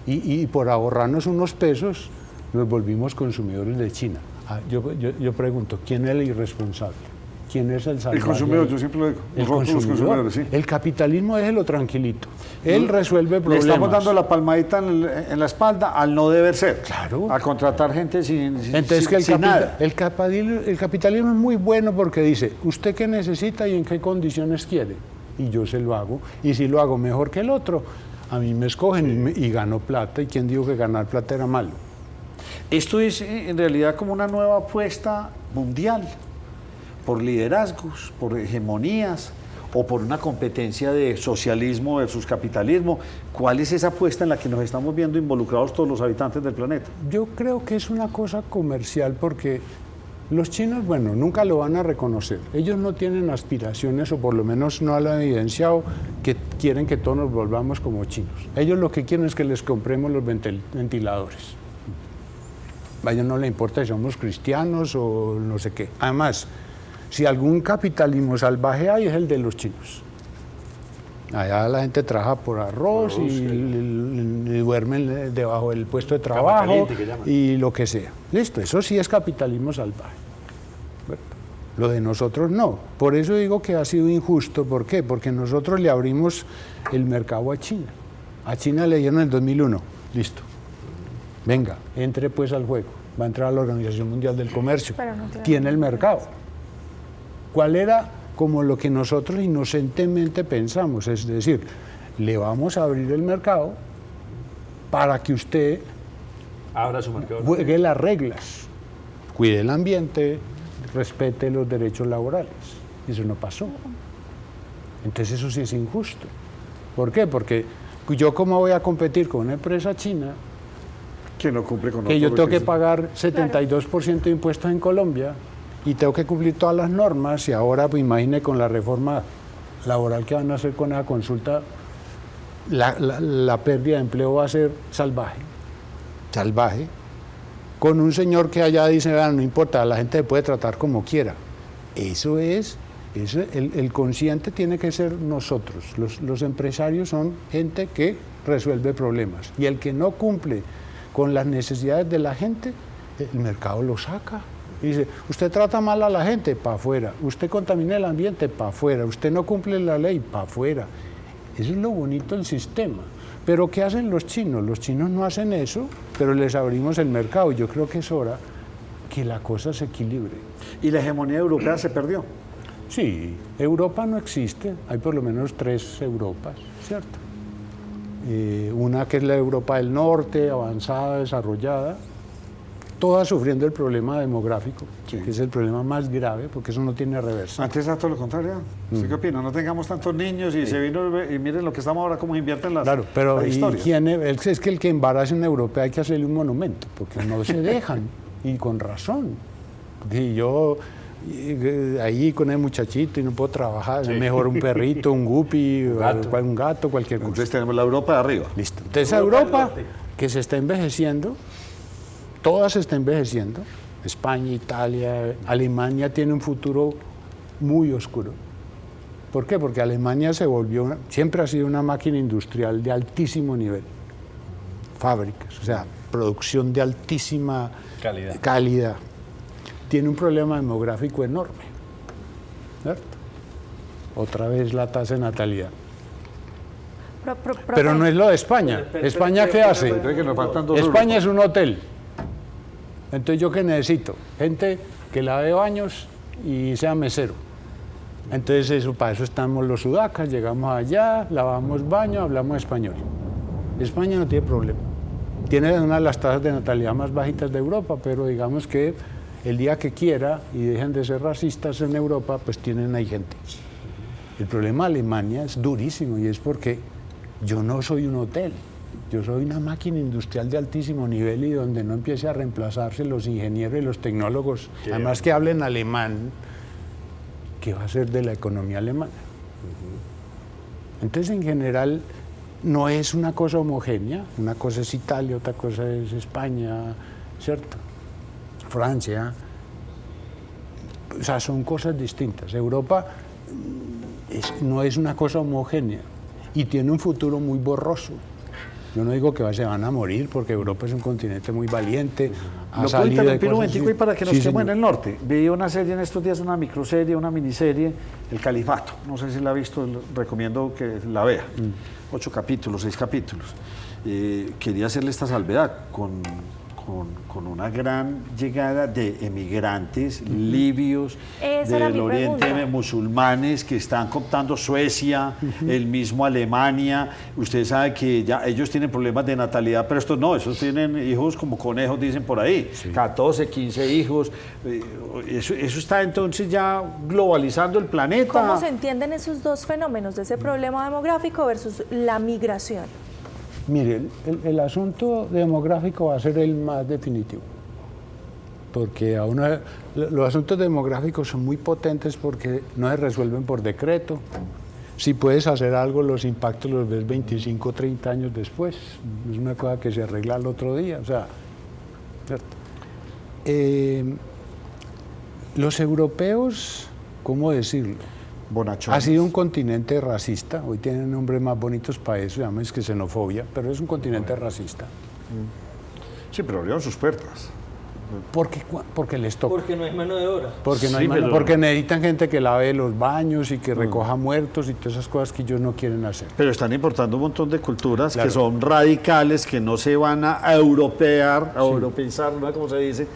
S2: Y por ahorrarnos unos pesos, nos volvimos consumidores de China. Yo pregunto, ¿quién es el irresponsable? ¿Quién es el salvaje?
S1: El consumidor, yo siempre lo digo. Nosotros los consumidores, sí.
S2: El capitalismo, déjelo tranquilito. Él resuelve problemas.
S1: Le estamos dando la palmadita en la espalda al no deber ser.
S2: Claro.
S1: A contratar gente sin
S2: nada.
S1: nada.
S2: El capitalismo es muy bueno porque dice, ¿usted qué necesita y en qué condiciones quiere? y yo se lo hago. Y si lo hago mejor que el otro, a mí me escogen y gano plata. ¿Y quién dijo que ganar plata era malo?
S1: Esto es en realidad como una nueva apuesta mundial por liderazgos, por hegemonías o por una competencia de socialismo versus capitalismo. ¿Cuál es esa apuesta en la que nos estamos viendo involucrados todos los habitantes del planeta?
S2: Yo creo que es una cosa comercial porque los chinos, bueno, nunca lo van a reconocer. Ellos no tienen aspiraciones, o por lo menos no lo han evidenciado, que quieren que todos nos volvamos como chinos. Ellos lo que quieren es que les compremos los ventiladores. A ellos no les importa si somos cristianos o no sé qué. Además, si algún capitalismo salvaje hay, es el de los chinos. Allá la gente trabaja por arroz y duermen debajo del puesto de trabajo y lo que sea. Listo, eso sí es capitalismo salvaje. Lo de nosotros no. Por eso digo que ha sido injusto. ¿Por qué? Porque nosotros le abrimos el mercado a China. A China le dieron en el 2001. Listo. Venga, entre pues al juego. Va a entrar a la Organización Mundial del Comercio. Tiene el mercado. ¿Cuál era como lo que nosotros inocentemente pensamos? Es decir, le vamos a abrir el mercado para que usted
S3: abra su mercado,
S2: juegue las reglas, cuide el ambiente, respete los derechos laborales. Eso no pasó. Entonces eso sí es injusto. ¿Por qué? Porque yo cómo voy a competir con una empresa china
S1: Que no cumple con
S2: que yo
S1: otros
S2: tengo que
S1: requisitos.
S2: pagar 72% de impuestos en Colombia y tengo que cumplir todas las normas, y ahora pues imagine con la reforma laboral que van a hacer con esa consulta, la pérdida de empleo va a ser salvaje, con un señor que allá dice, no importa, la gente se puede tratar como quiera. Eso el consciente tiene que ser nosotros. Los empresarios son gente que resuelve problemas, y el que no cumple con las necesidades de la gente, el mercado lo saca. Dice, usted trata mal a la gente, para afuera. Usted contamina el ambiente, para afuera. Usted no cumple la ley, para afuera. Eso es lo bonito del sistema. Pero ¿qué hacen los chinos? Los chinos no hacen eso, pero les abrimos el mercado. Yo creo que es hora que la cosa se equilibre.
S1: ¿Y la hegemonía europea se perdió?
S2: Sí, Europa no existe. Hay por lo menos 3 Europas, ¿cierto? Una que es la Europa del Norte, avanzada, desarrollada, todas sufriendo el problema demográfico, que es el problema más grave, porque eso no tiene reversa.
S1: Antes era todo lo contrario. ¿Usted qué opina? No tengamos tantos niños y se vino y miren lo que estamos ahora, cómo invierten las,
S2: Claro, pero
S1: las historias.
S2: es que el que embaraza en Europa hay que hacerle un monumento, porque no se dejan, y con razón. Y yo ahí con el muchachito y no puedo trabajar, es mejor un perrito, un guppy, un gato, cualquier cosa.
S1: Entonces tenemos la Europa de arriba.
S2: Listo. Entonces Europa, que se está envejeciendo, todas se está envejeciendo, España, Italia, Alemania tiene un futuro muy oscuro. ¿Por qué? Porque Alemania siempre ha sido una máquina industrial de altísimo nivel, fábricas, o sea, producción de altísima calidad. Tiene un problema demográfico enorme, ¿cierto? Otra vez la tasa de natalidad. Pero no es lo de España. ¿España qué hace?
S1: Creo que nos faltan 2
S2: España es un hotel. Entonces, ¿yo qué necesito? Gente que lave baños y sea mesero. Entonces, para eso estamos los sudacas, llegamos allá, lavamos baños, hablamos español. España no tiene problema. Tiene una de las tasas de natalidad más bajitas de Europa, pero digamos que el día que quiera y dejen de ser racistas en Europa, pues tienen ahí gente. El problema de Alemania es durísimo, y es porque yo no soy un hotel. Yo soy una máquina industrial de altísimo nivel, y donde no empiece a reemplazarse los ingenieros y los tecnólogos, además que hablen alemán, ¿qué va a ser de la economía alemana? Entonces, en general, no es una cosa homogénea. Una cosa es Italia, otra cosa es España, ¿cierto? Francia. O sea, son cosas distintas. Europa no es una cosa homogénea y tiene un futuro muy borroso. Yo no digo que se van a morir, porque Europa es un continente muy valiente.
S1: ¿Lo puedo interrumpir un momentico y para que nos quedemos en el norte? Vi una serie en estos días, una microserie, una miniserie, El Califato. No sé si la ha visto, recomiendo que la vea. 8 capítulos, 6 capítulos. Quería hacerle esta salvedad con con una gran llegada de emigrantes libios
S4: Esa era
S1: del
S4: mi
S1: Oriente,
S4: pregunta.
S1: musulmanes que están cooptando Suecia, el mismo Alemania. Usted sabe que ya ellos tienen problemas de natalidad, pero estos no, esos tienen hijos como conejos, dicen por ahí, 14, 15 hijos. Eso está entonces ya globalizando el planeta.
S4: ¿Cómo se entienden esos dos fenómenos de ese problema demográfico versus la migración?
S2: Mire, el asunto demográfico va a ser el más definitivo, porque los asuntos demográficos son muy potentes porque no se resuelven por decreto. Si puedes hacer algo, los impactos los ves 25, 30 años después. Es una cosa que se arregla al otro día, o sea, ¿cierto? Los europeos, ¿cómo decirlo?
S1: Bonachones.
S2: Ha sido un continente racista, hoy tienen nombres más bonitos para eso, llaman que xenofobia, pero es un continente racista.
S1: Sí, pero abrieron sus puertas.
S2: Porque les toca.
S5: Porque no hay mano de obra.
S2: Porque, no hay
S1: Sí,
S2: mano,
S1: pero-
S2: porque necesitan gente que lave los baños y que recoja muertos y todas esas cosas que ellos no quieren hacer.
S1: Pero están importando un montón de culturas
S2: Claro.
S1: que son radicales, que no se van a europear, a europeizar, ¿no? ¿Cómo se dice?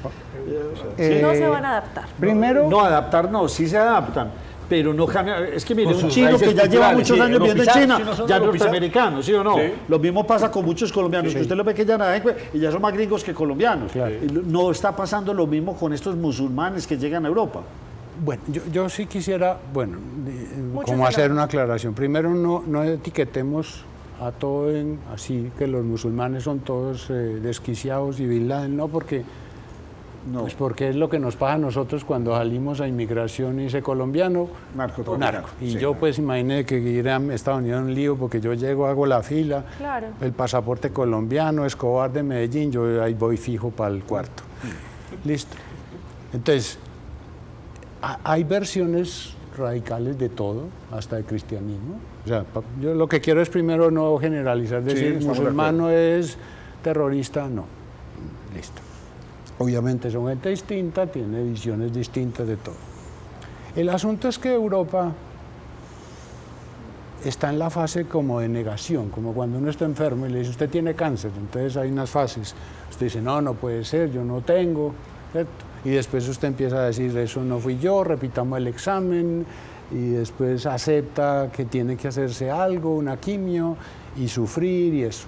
S4: No se van a adaptar.
S2: Primero,
S1: No, adaptar no, sí se adaptan, pero no cambian. Es que mire,
S3: Con
S1: un
S3: sus
S1: chino
S3: raíces
S1: que ya lleva
S3: culturales,
S1: muchos
S3: sí,
S1: años viviendo en
S3: europizados,
S1: China,
S3: sí, no son
S1: ya es
S3: europizados.
S1: norteamericano, ¿sí o no?
S3: Sí.
S1: Lo mismo pasa con muchos colombianos, que usted lo ve que ya nada, y ya son más gringos que colombianos.
S2: Claro.
S1: Y no está pasando lo mismo con estos musulmanes que llegan a Europa.
S2: bueno, yo sí quisiera, bueno,
S4: Muchos
S2: como hacer
S4: fenómenos.
S2: una aclaración. Primero, no etiquetemos a todo en así que los musulmanes son todos desquiciados y Bin Laden, no, porque
S1: No,
S2: pues porque es lo que nos pasa a nosotros cuando salimos a inmigración y dice colombiano,
S1: narcotraficante.
S2: narco. Y
S1: Sí,
S2: yo pues imaginé que ir a Estados Unidos en un lío porque yo llego, hago la fila,
S4: Claro.
S2: el pasaporte colombiano, Escobar de Medellín, yo ahí voy fijo para el cuarto. Listo. Entonces, hay versiones radicales de todo, hasta de cristianismo. O sea, yo lo que quiero es primero no generalizar, decir
S1: estamos de
S2: musulmano es terrorista, no. Listo. Obviamente son gente distinta, tiene visiones distintas de todo. El asunto es que Europa está en la fase como de negación, como cuando uno está enfermo y le dice, usted tiene cáncer, entonces hay unas fases. Usted dice, no, no puede ser, yo no tengo, ¿cierto? Y después usted empieza a decir, eso no fui yo, repitamos el examen, y después acepta que tiene que hacerse algo, una quimio, y sufrir y eso.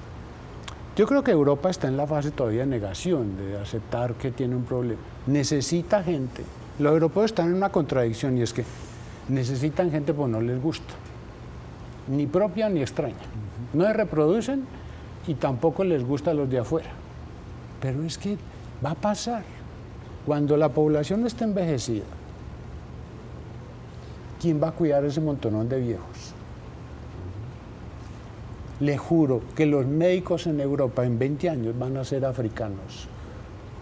S2: Yo creo que Europa está en la fase todavía de negación, de aceptar que tiene un problema. Necesita gente. Los europeos están en una contradicción y es que necesitan gente porque no les gusta, ni propia ni extraña. No se reproducen y tampoco les gusta a los de afuera. Pero es que va a pasar. Cuando la población esté envejecida, ¿quién va a cuidar ese montonón de viejos? Le juro que los médicos en Europa en 20 años van a ser africanos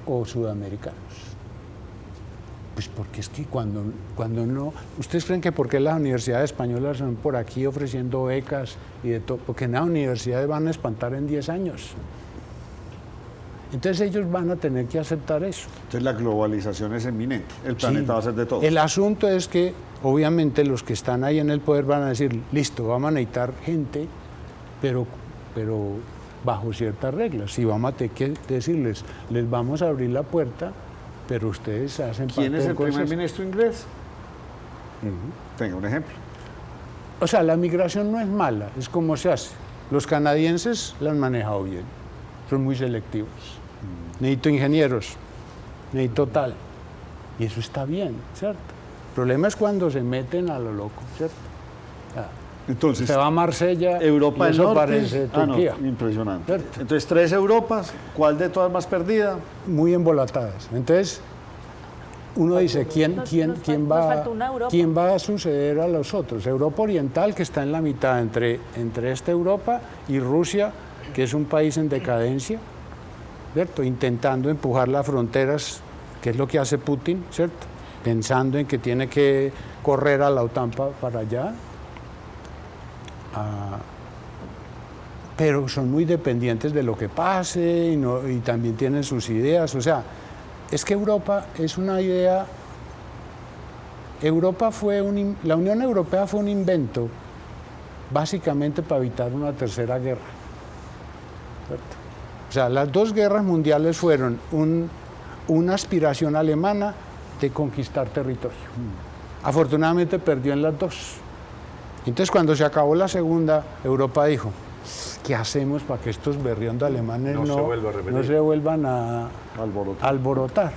S2: o sudamericanos. Pues porque es que cuando no... ¿Ustedes creen que por qué las universidades españolas son por aquí ofreciendo becas y de todo? Porque en las universidades van a espantar en 10 años. Entonces ellos van a tener que aceptar eso.
S1: Entonces la globalización es inminente, el planeta
S2: Sí.
S1: va a ser de todo.
S2: El asunto es que obviamente los que están ahí en el poder van a decir, listo, vamos a necesitar gente, pero bajo ciertas reglas. Si vamos a tener que decirles, les vamos a abrir la puerta, pero ustedes hacen
S1: ¿Quién
S2: parte
S1: es
S2: de
S1: el primer
S2: cosas.
S1: ministro inglés? Tenga un ejemplo.
S2: O sea, la migración no es mala, es como se hace. Los canadienses la han manejado bien, son muy selectivos. Necesito ingenieros, necesito tal. Y eso está bien, ¿cierto? El problema es cuando se meten a lo loco, ¿cierto?
S1: Entonces,
S2: Se va a Marsella
S1: Europa
S2: y
S1: del
S2: eso
S1: Norte.
S2: parece Turquía.
S1: No, impresionante.
S2: ¿Cierto?
S1: Entonces, 3 Europas, ¿cuál de todas más perdida?
S2: Muy embolatadas. Entonces, uno dice, ¿quién
S4: nos falta una Europa.
S2: ¿quién va a suceder a los otros? Europa Oriental, que está en la mitad entre esta Europa y Rusia, que es un país en decadencia, ¿cierto? Intentando empujar las fronteras, que es lo que hace Putin, ¿cierto? Pensando en que tiene que correr a la OTAN para allá. Pero son muy dependientes de lo que pase y también tienen sus ideas. O sea, es que Europa es una idea. La Unión Europea fue un invento básicamente para evitar una tercera guerra, ¿cierto? O sea, las dos guerras mundiales fueron una aspiración alemana de conquistar territorio. Afortunadamente perdió en las dos. Entonces, cuando se acabó la segunda, Europa dijo, ¿qué hacemos para que estos berriondos alemanes
S3: No se vuelva a repetir.
S2: no se vuelvan a alborotar?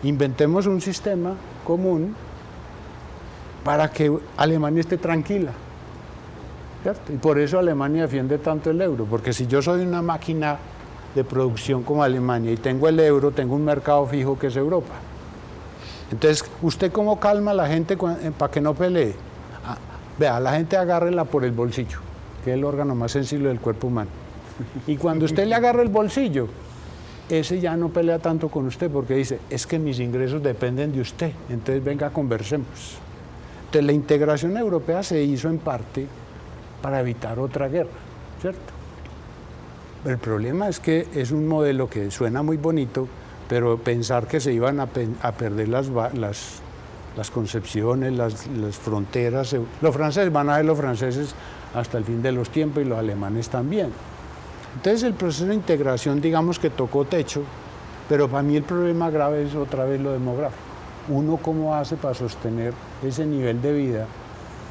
S2: Inventemos un sistema común para que Alemania esté tranquila. ¿Cierto? Y por eso Alemania defiende tanto el euro, porque si yo soy una máquina de producción como Alemania y tengo el euro, tengo un mercado fijo que es Europa. Entonces, ¿usted cómo calma a la gente para que no pelee? Vea, la gente agárrela por el bolsillo, que es el órgano más sensible del cuerpo humano. Y cuando usted le agarra el bolsillo, ese ya no pelea tanto con usted porque dice, es que mis ingresos dependen de usted, entonces venga, conversemos. Entonces, la integración europea se hizo en parte para evitar otra guerra, ¿cierto? Pero el problema es que es un modelo que suena muy bonito, pero pensar que se iban a perder las concepciones, las fronteras. Los franceses van a ser los franceses hasta el fin de los tiempos y los alemanes también. Entonces el proceso de integración, digamos que tocó techo, pero para mí el problema grave es otra vez lo demográfico. Uno cómo hace para sostener ese nivel de vida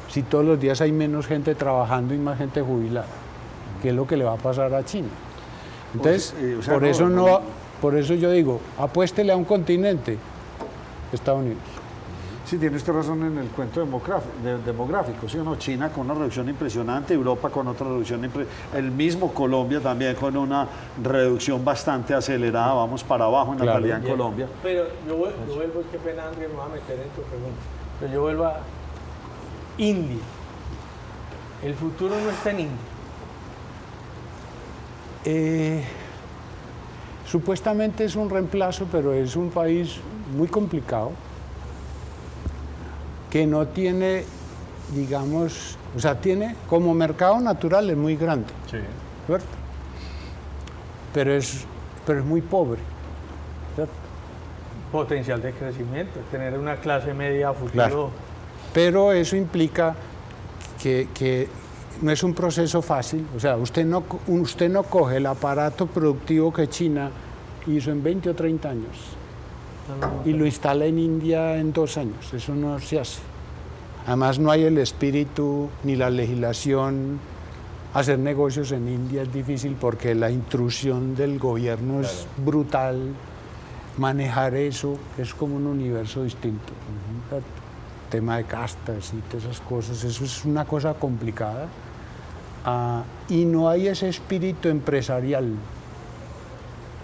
S2: si todos los días hay menos gente trabajando y más gente jubilada, que es lo que le va a pasar a China. Entonces, por eso yo digo, apuéstele a un continente, Estados Unidos.
S1: Sí, tiene usted razón en el cuento demográfico, ¿sí o no? China con una reducción impresionante, Europa con otra reducción impresionante, el mismo Colombia también con una reducción bastante acelerada, vamos para abajo en la calidad en Colombia.
S5: Pero yo vuelvo, qué pena, André, me voy a meter en tu pregunta, pero yo vuelvo a India. El futuro no está en India.
S2: Supuestamente es un reemplazo, pero es un país muy complicado, que no tiene, digamos, o sea, tiene como mercado natural es muy grande,
S3: Sí.
S2: ¿cierto? Pero es muy pobre, ¿cierto?
S5: Potencial de crecimiento, tener una clase media a futuro.
S2: Claro. Pero eso implica que no es un proceso fácil, o sea, usted no coge el aparato productivo que China hizo en 20 o 30 años y lo instala en India en 2 años, eso no se hace. Además no hay el espíritu ni la legislación. Hacer negocios en India es difícil porque la intrusión del gobierno es brutal, manejar eso es como un universo distinto. Tema de castas y todas esas cosas, eso es una cosa complicada. Y no hay ese espíritu empresarial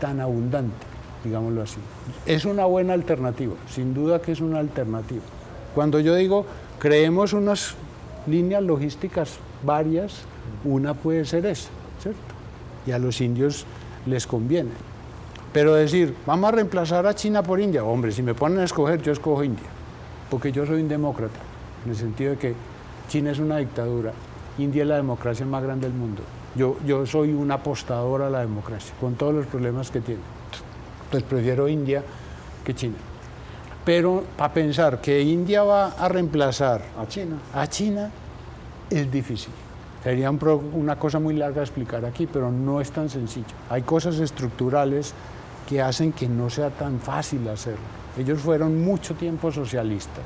S2: tan abundante, digámoslo así. Es una buena alternativa, sin duda que es una alternativa. Cuando yo digo, creemos unas líneas logísticas varias, una puede ser esa, ¿cierto? Y a los indios les conviene. Pero decir, vamos a reemplazar a China por India, hombre, si me ponen a escoger, yo escojo India, porque yo soy un demócrata, en el sentido de que China es una dictadura, India es la democracia más grande del mundo. Yo soy un apostador a la democracia, con todos los problemas que tiene. Entonces prefiero India que China. Pero para pensar que India va a reemplazar a China es difícil. Sería una cosa muy larga de explicar aquí, pero no es tan sencillo. Hay cosas estructurales que hacen que no sea tan fácil hacerlo. Ellos fueron mucho tiempo socialistas.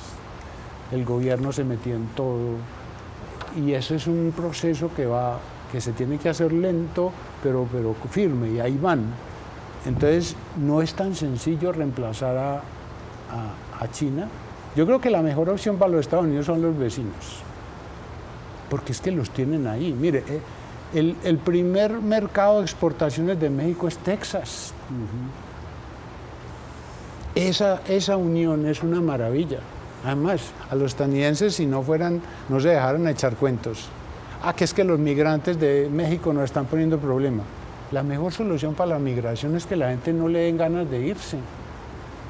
S2: El gobierno se metía en todo. Y eso es un proceso que se tiene que hacer lento, pero firme, y ahí van. Entonces, no es tan sencillo reemplazar a China. Yo creo que la mejor opción para los Estados Unidos son los vecinos, porque es que los tienen ahí. Mire, el primer mercado de exportaciones de México es Texas. Esa unión es una maravilla. Además, a los estadounidenses, si no se dejaran echar cuentos. Que es que los migrantes de México nos están poniendo problema. La mejor solución para la migración es que la gente no le den ganas de irse.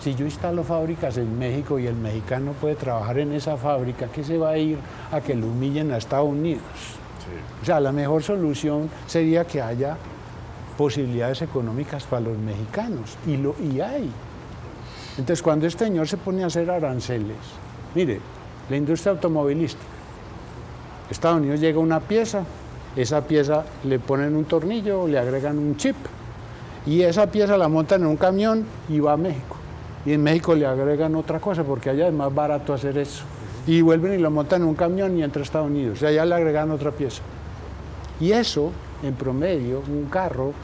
S2: Si yo instalo fábricas en México y el mexicano puede trabajar en esa fábrica, ¿qué se va a ir a que lo humillen a Estados Unidos? Sí. O sea, la mejor solución sería que haya posibilidades económicas para los mexicanos, y hay. Entonces, cuando este señor se pone a hacer aranceles, mire, la industria automovilística, Estados Unidos llega una pieza, esa pieza le ponen un tornillo, le agregan un chip, Y esa pieza la montan en un camión y va a México. Y en México le agregan otra cosa, porque allá es más barato hacer eso. Y vuelven y lo montan en un camión y entra a Estados Unidos. Y allá le agregan otra pieza. Y eso, en promedio, un carro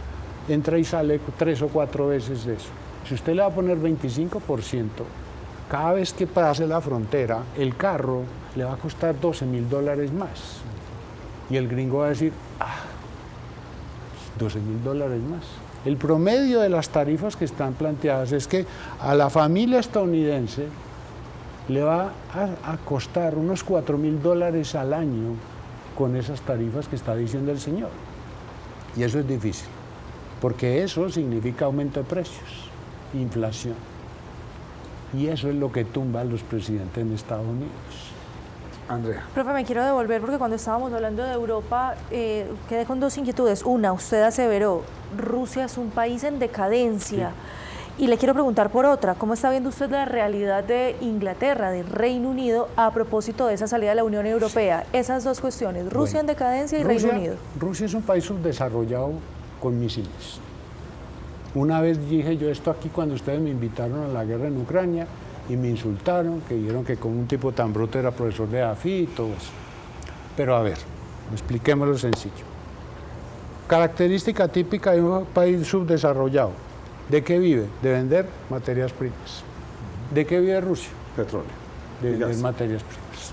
S2: entra y sale 3 o 4 veces de eso. Si usted le va a poner 25%, cada vez que pase la frontera, el carro le va a costar $12,000 más. Y el gringo va a decir, $12,000 más. El promedio de las tarifas que están planteadas es que a la familia estadounidense le va a costar unos $4,000 al año con esas tarifas que está diciendo el señor. Y eso es difícil, porque eso significa aumento de precios, inflación. Y eso es lo que tumba a los presidentes en Estados Unidos.
S1: Andrea.
S4: Profe, me quiero devolver porque cuando estábamos hablando de Europa quedé con 2 inquietudes. Una, usted aseveró, Rusia es un país en decadencia. Sí. Y le quiero preguntar por otra, ¿cómo está viendo usted la realidad de Inglaterra, del Reino Unido, a propósito de esa salida de la Unión Europea? Sí. Esas dos cuestiones, Rusia en decadencia y Reino Unido.
S2: Rusia es un país subdesarrollado con misiles. Una vez dije yo esto aquí cuando ustedes me invitaron a la guerra en Ucrania, y me insultaron, que dijeron que con un tipo tan bruto era profesor de AFI y todo eso. Pero a ver, expliquémoslo sencillo. Característica típica de un país subdesarrollado. ¿De qué vive? De vender materias primas. ¿De qué vive Rusia?
S1: Petróleo.
S2: De vender materias primas.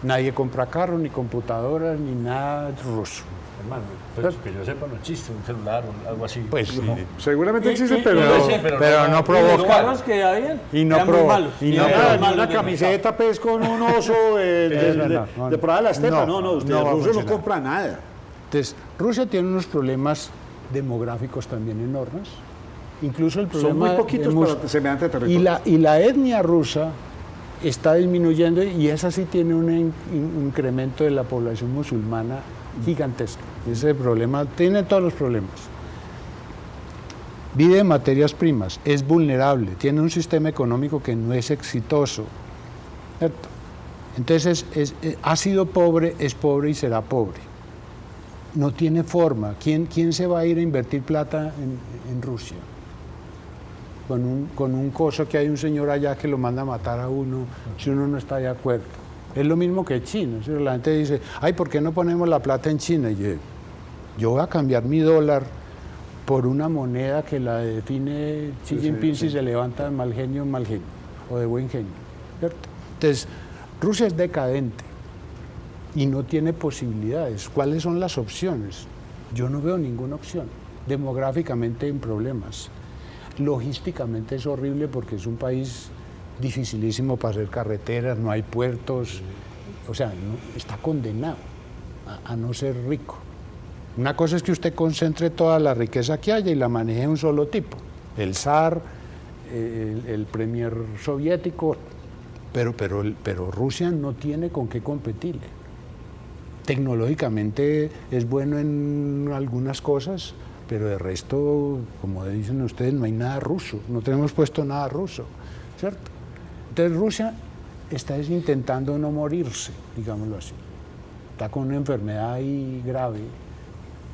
S2: Nadie compra carros, ni computadoras, ni nada ruso.
S3: Hermano, pues que yo sepa, no existe un celular o algo así.
S2: Pues
S1: no, seguramente existe, pero
S2: no provoca.
S5: Los carros que habían
S2: y no provoca.
S1: Y no una camiseta pues con un oso de por ahí de la estepa. No, usted ruso no compra nada.
S2: Entonces, Rusia tiene unos problemas demográficos también enormes. Incluso el problema...
S1: Son muy poquitos para semejante territorio.
S2: Y la etnia rusa está disminuyendo y esa sí tiene un incremento de la población musulmana gigantesco. Ese problema tiene todos los problemas. Vive de materias primas, es vulnerable, tiene un sistema económico que no es exitoso, ¿cierto? Entonces ha sido pobre, es pobre y será pobre. No tiene forma. ¿Quién se va a ir a invertir plata en Rusia? Con un coso que hay un señor allá que lo manda a matar a uno si uno no está de acuerdo. Es lo mismo que China. ¿Sí? La gente dice, ¿por qué no ponemos la plata en China? Y yo voy a cambiar mi dólar por una moneda que la define Xi Jinping si se levanta de mal genio o de buen genio. ¿Cierto? Entonces, Rusia es decadente y no tiene posibilidades. ¿Cuáles son las opciones? Yo no veo ninguna opción. Demográficamente en problemas. Logísticamente es horrible porque es un país dificilísimo para hacer carreteras, no hay puertos, o sea, está condenado a no ser rico. Una cosa es que usted concentre toda la riqueza que haya y la maneje un solo tipo, el zar, el premier soviético, pero Rusia no tiene con qué competirle. Tecnológicamente es bueno en algunas cosas, pero de resto, como dicen ustedes, no hay nada ruso, no tenemos puesto nada ruso, ¿cierto? Entonces Rusia está intentando no morirse, digámoslo así. Está con una enfermedad ahí grave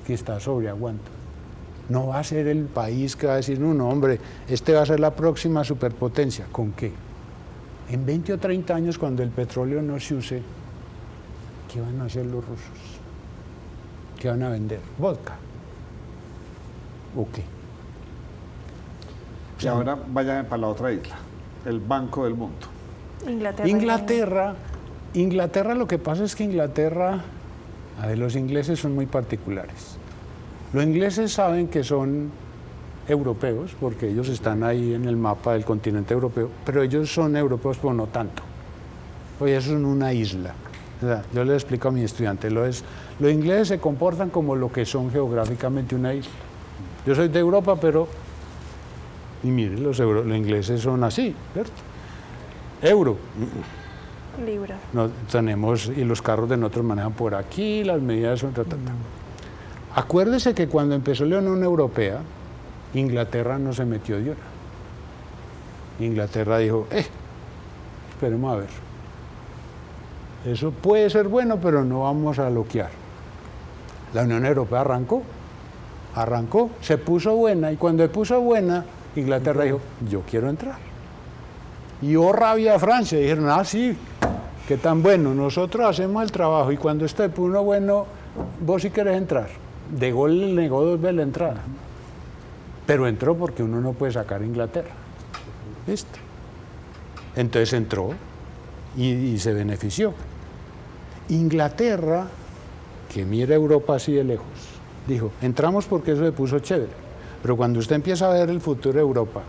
S2: que está sobreaguanta. No va a ser el país que va a decir, no, hombre, este va a ser la próxima superpotencia. ¿Con qué? En 20 o 30 años, cuando el petróleo no se use, ¿qué van a hacer los rusos? ¿Qué van a vender? ¿Vodka? ¿O qué?
S1: Y ahora vayan para la otra isla, el Banco del Mundo.
S2: Inglaterra, lo que pasa es que los ingleses son muy particulares. Los ingleses saben que son europeos, porque ellos están ahí en el mapa del continente europeo, pero ellos son europeos, pero no tanto. Oye, eso es una isla. O sea, yo les explico a mis estudiantes, los ingleses se comportan como lo que son geográficamente una isla. Yo soy de Europa, pero... Y mire, los ingleses son así, ¿cierto? Euro.
S4: Libra.
S2: No, tenemos, y los carros de nosotros manejan por aquí, las medidas son... Acuérdese que cuando empezó la Unión Europea, Inglaterra no se metió de una. Inglaterra dijo, esperemos a ver. Eso puede ser bueno, pero no vamos a bloquear. La Unión Europea arrancó arrancó, se puso buena, y cuando se puso buena, Inglaterra dijo, yo quiero entrar. Y hubo rabia a Francia, dijeron, ah, sí, qué tan bueno, nosotros hacemos el trabajo, y cuando este puso bueno, vos sí querés entrar. De Gaulle le negó 2 veces la entrada, pero entró porque uno no puede sacar a Inglaterra. ¿Listo? Entonces entró y se benefició. Inglaterra, que mira Europa así de lejos, dijo, entramos porque eso se puso chévere, pero cuando usted empieza a ver el futuro de Europa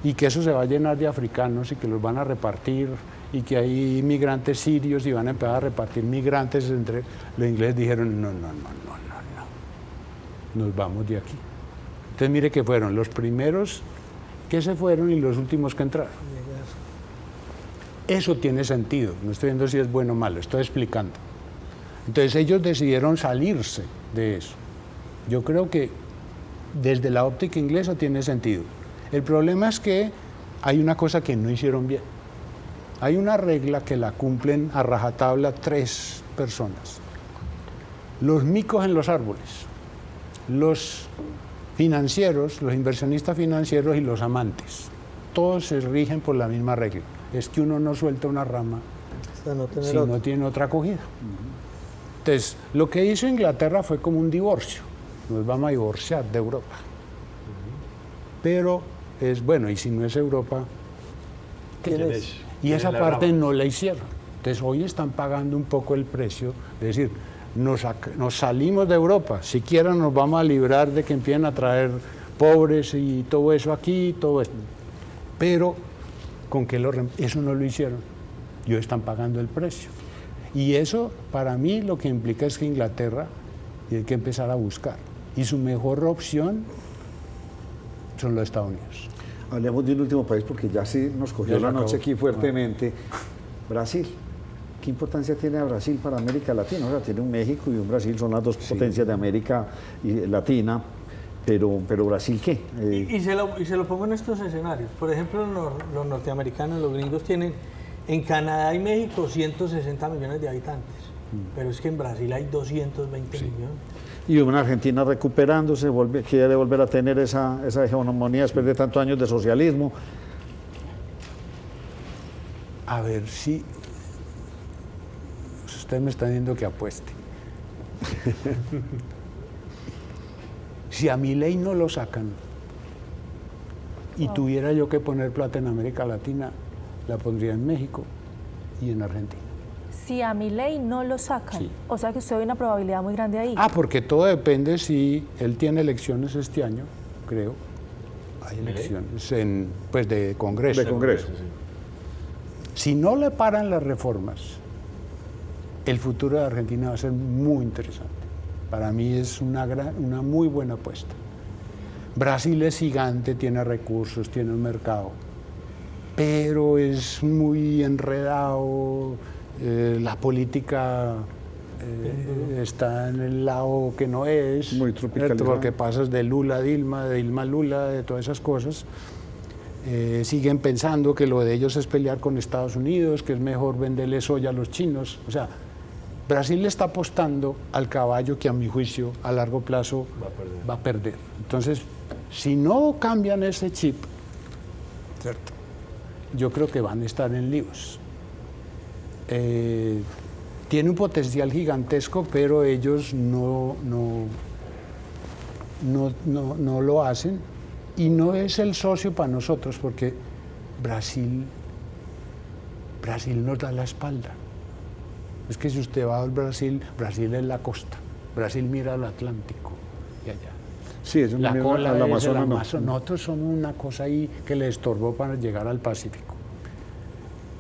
S2: y que eso se va a llenar de africanos y que los van a repartir y que hay migrantes sirios y van a empezar a repartir migrantes entre los ingleses, dijeron, no, nos vamos de aquí. Entonces mire que fueron los primeros que se fueron y los últimos que entraron. Eso tiene sentido, no estoy viendo si es bueno o malo, estoy explicando. Entonces ellos decidieron salirse de eso. Yo creo que desde la óptica inglesa tiene sentido. El problema es que hay una cosa que no hicieron bien. Hay una regla que la cumplen a rajatabla 3 personas. Los micos en los árboles, los financieros, los inversionistas financieros y los amantes. Todos se rigen por la misma regla. Es que uno no suelta una rama si no tiene otra acogida. Entonces, lo que hizo Inglaterra fue como un divorcio. Nos vamos a divorciar de Europa. Pero es bueno, y si no es Europa, ¿qué es? Y esa parte no la hicieron. Entonces, hoy están pagando un poco el precio de decir, nos salimos de Europa, siquiera nos vamos a librar de que empiecen a traer pobres y todo eso aquí, todo esto. Pero, ¿con qué eso no lo hicieron? Y hoy están pagando el precio. Y eso, para mí, lo que implica es que Inglaterra tiene que empezar a buscar. Y su mejor opción son los Estados Unidos.
S1: Hablemos de un último país porque ya sí nos cogió la noche aquí fuertemente. Brasil. ¿Qué importancia tiene Brasil para América Latina? O sea, tiene un México y un Brasil, son las 2 potencias de América Latina. Pero Brasil, ¿qué?
S5: Y se lo pongo en estos escenarios. Por ejemplo, los norteamericanos, los gringos tienen en Canadá y México 160 millones de habitantes, pero es que en Brasil hay 220 millones.
S1: Y una Argentina recuperándose, quiere volver a tener esa hegemonía después de tantos años de socialismo.
S2: A ver si usted me está diciendo que apueste. Si a Milei no lo sacan y tuviera yo que poner plata en América Latina, la pondría en México y en Argentina.
S4: Si a Milei no lo sacan,
S2: Sí.
S4: O sea que usted ve una probabilidad muy grande ahí.
S2: Porque todo depende si él tiene elecciones este año, creo. Hay elecciones de Congreso.
S1: De Congreso.
S2: Si no le paran las reformas, el futuro de Argentina va a ser muy interesante. Para mí es una muy buena apuesta. Brasil es gigante, tiene recursos, tiene un mercado, pero es muy enredado, la política está en el lado que no es,
S1: muy tropicalizado,
S2: porque pasas de Lula a Dilma, de Dilma a Lula, de todas esas cosas. Siguen pensando que lo de ellos es pelear con Estados Unidos, que es mejor venderle soya a los chinos. O sea, Brasil le está apostando al caballo que a mi juicio a largo plazo va a perder. Entonces, si no cambian ese chip, ¿cierto? Yo creo que van a estar en líos. Tiene un potencial gigantesco, pero ellos no lo hacen, y no es el socio para nosotros, porque Brasil nos da la espalda. Es que si usted va al Brasil, Brasil es la costa, Brasil mira al Atlántico y allá.
S1: Sí, es
S2: La cola
S1: al
S2: es el
S1: Amazonas,
S2: Amazonas. Nosotros somos una cosa ahí que le estorbó para llegar al Pacífico.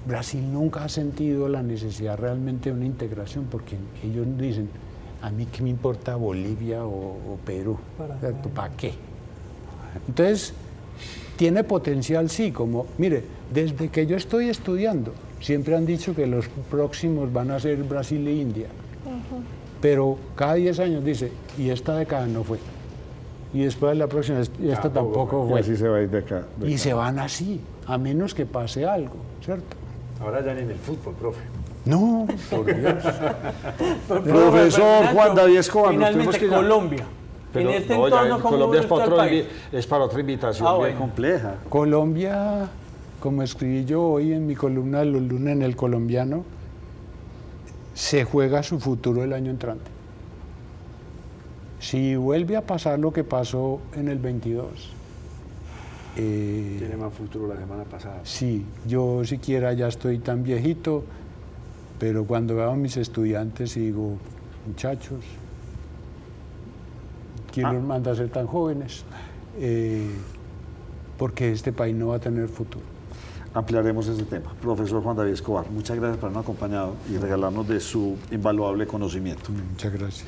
S2: Brasil nunca ha sentido la necesidad realmente de una integración, porque ellos dicen, a mí qué me importa Bolivia o Perú, ¿para qué? Entonces, tiene potencial, sí, como, mire, desde que yo estoy estudiando, siempre han dicho que los próximos van a ser Brasil e India, pero cada 10 años dice, y esta década no fue, y después de la próxima, y esta tampoco fue.
S1: Y así se va a ir de acá.
S2: Y se van así, a menos que pase algo, ¿cierto?
S3: Ahora ya ni en el fútbol, profe.
S2: No, por Dios.
S1: Profesor Juan David Escobar, nos tenemos
S5: finalmente
S1: que ir.
S5: Colombia.
S1: Pero
S5: en este
S1: no, ya
S5: entorno, ¿cómo
S1: Colombia
S5: está el país?
S1: es para otra invitación
S5: Ah,
S1: bien
S5: bueno.
S1: compleja.
S2: Colombia, como escribí yo hoy en mi columna de los lunes en El Colombiano, se juega su futuro el año entrante. Si vuelve a pasar lo que pasó en el 22,
S3: Tiene más futuro la semana pasada.
S2: sí, yo siquiera ya estoy tan viejito, pero cuando veo a mis estudiantes y digo, muchachos, ¿quién los manda a ser tan jóvenes? Porque este país no va a tener futuro.
S1: Ampliaremos ese tema. Profesor Juan David Escobar, muchas gracias por habernos acompañado y regalarnos de su invaluable conocimiento.
S2: Muchas gracias.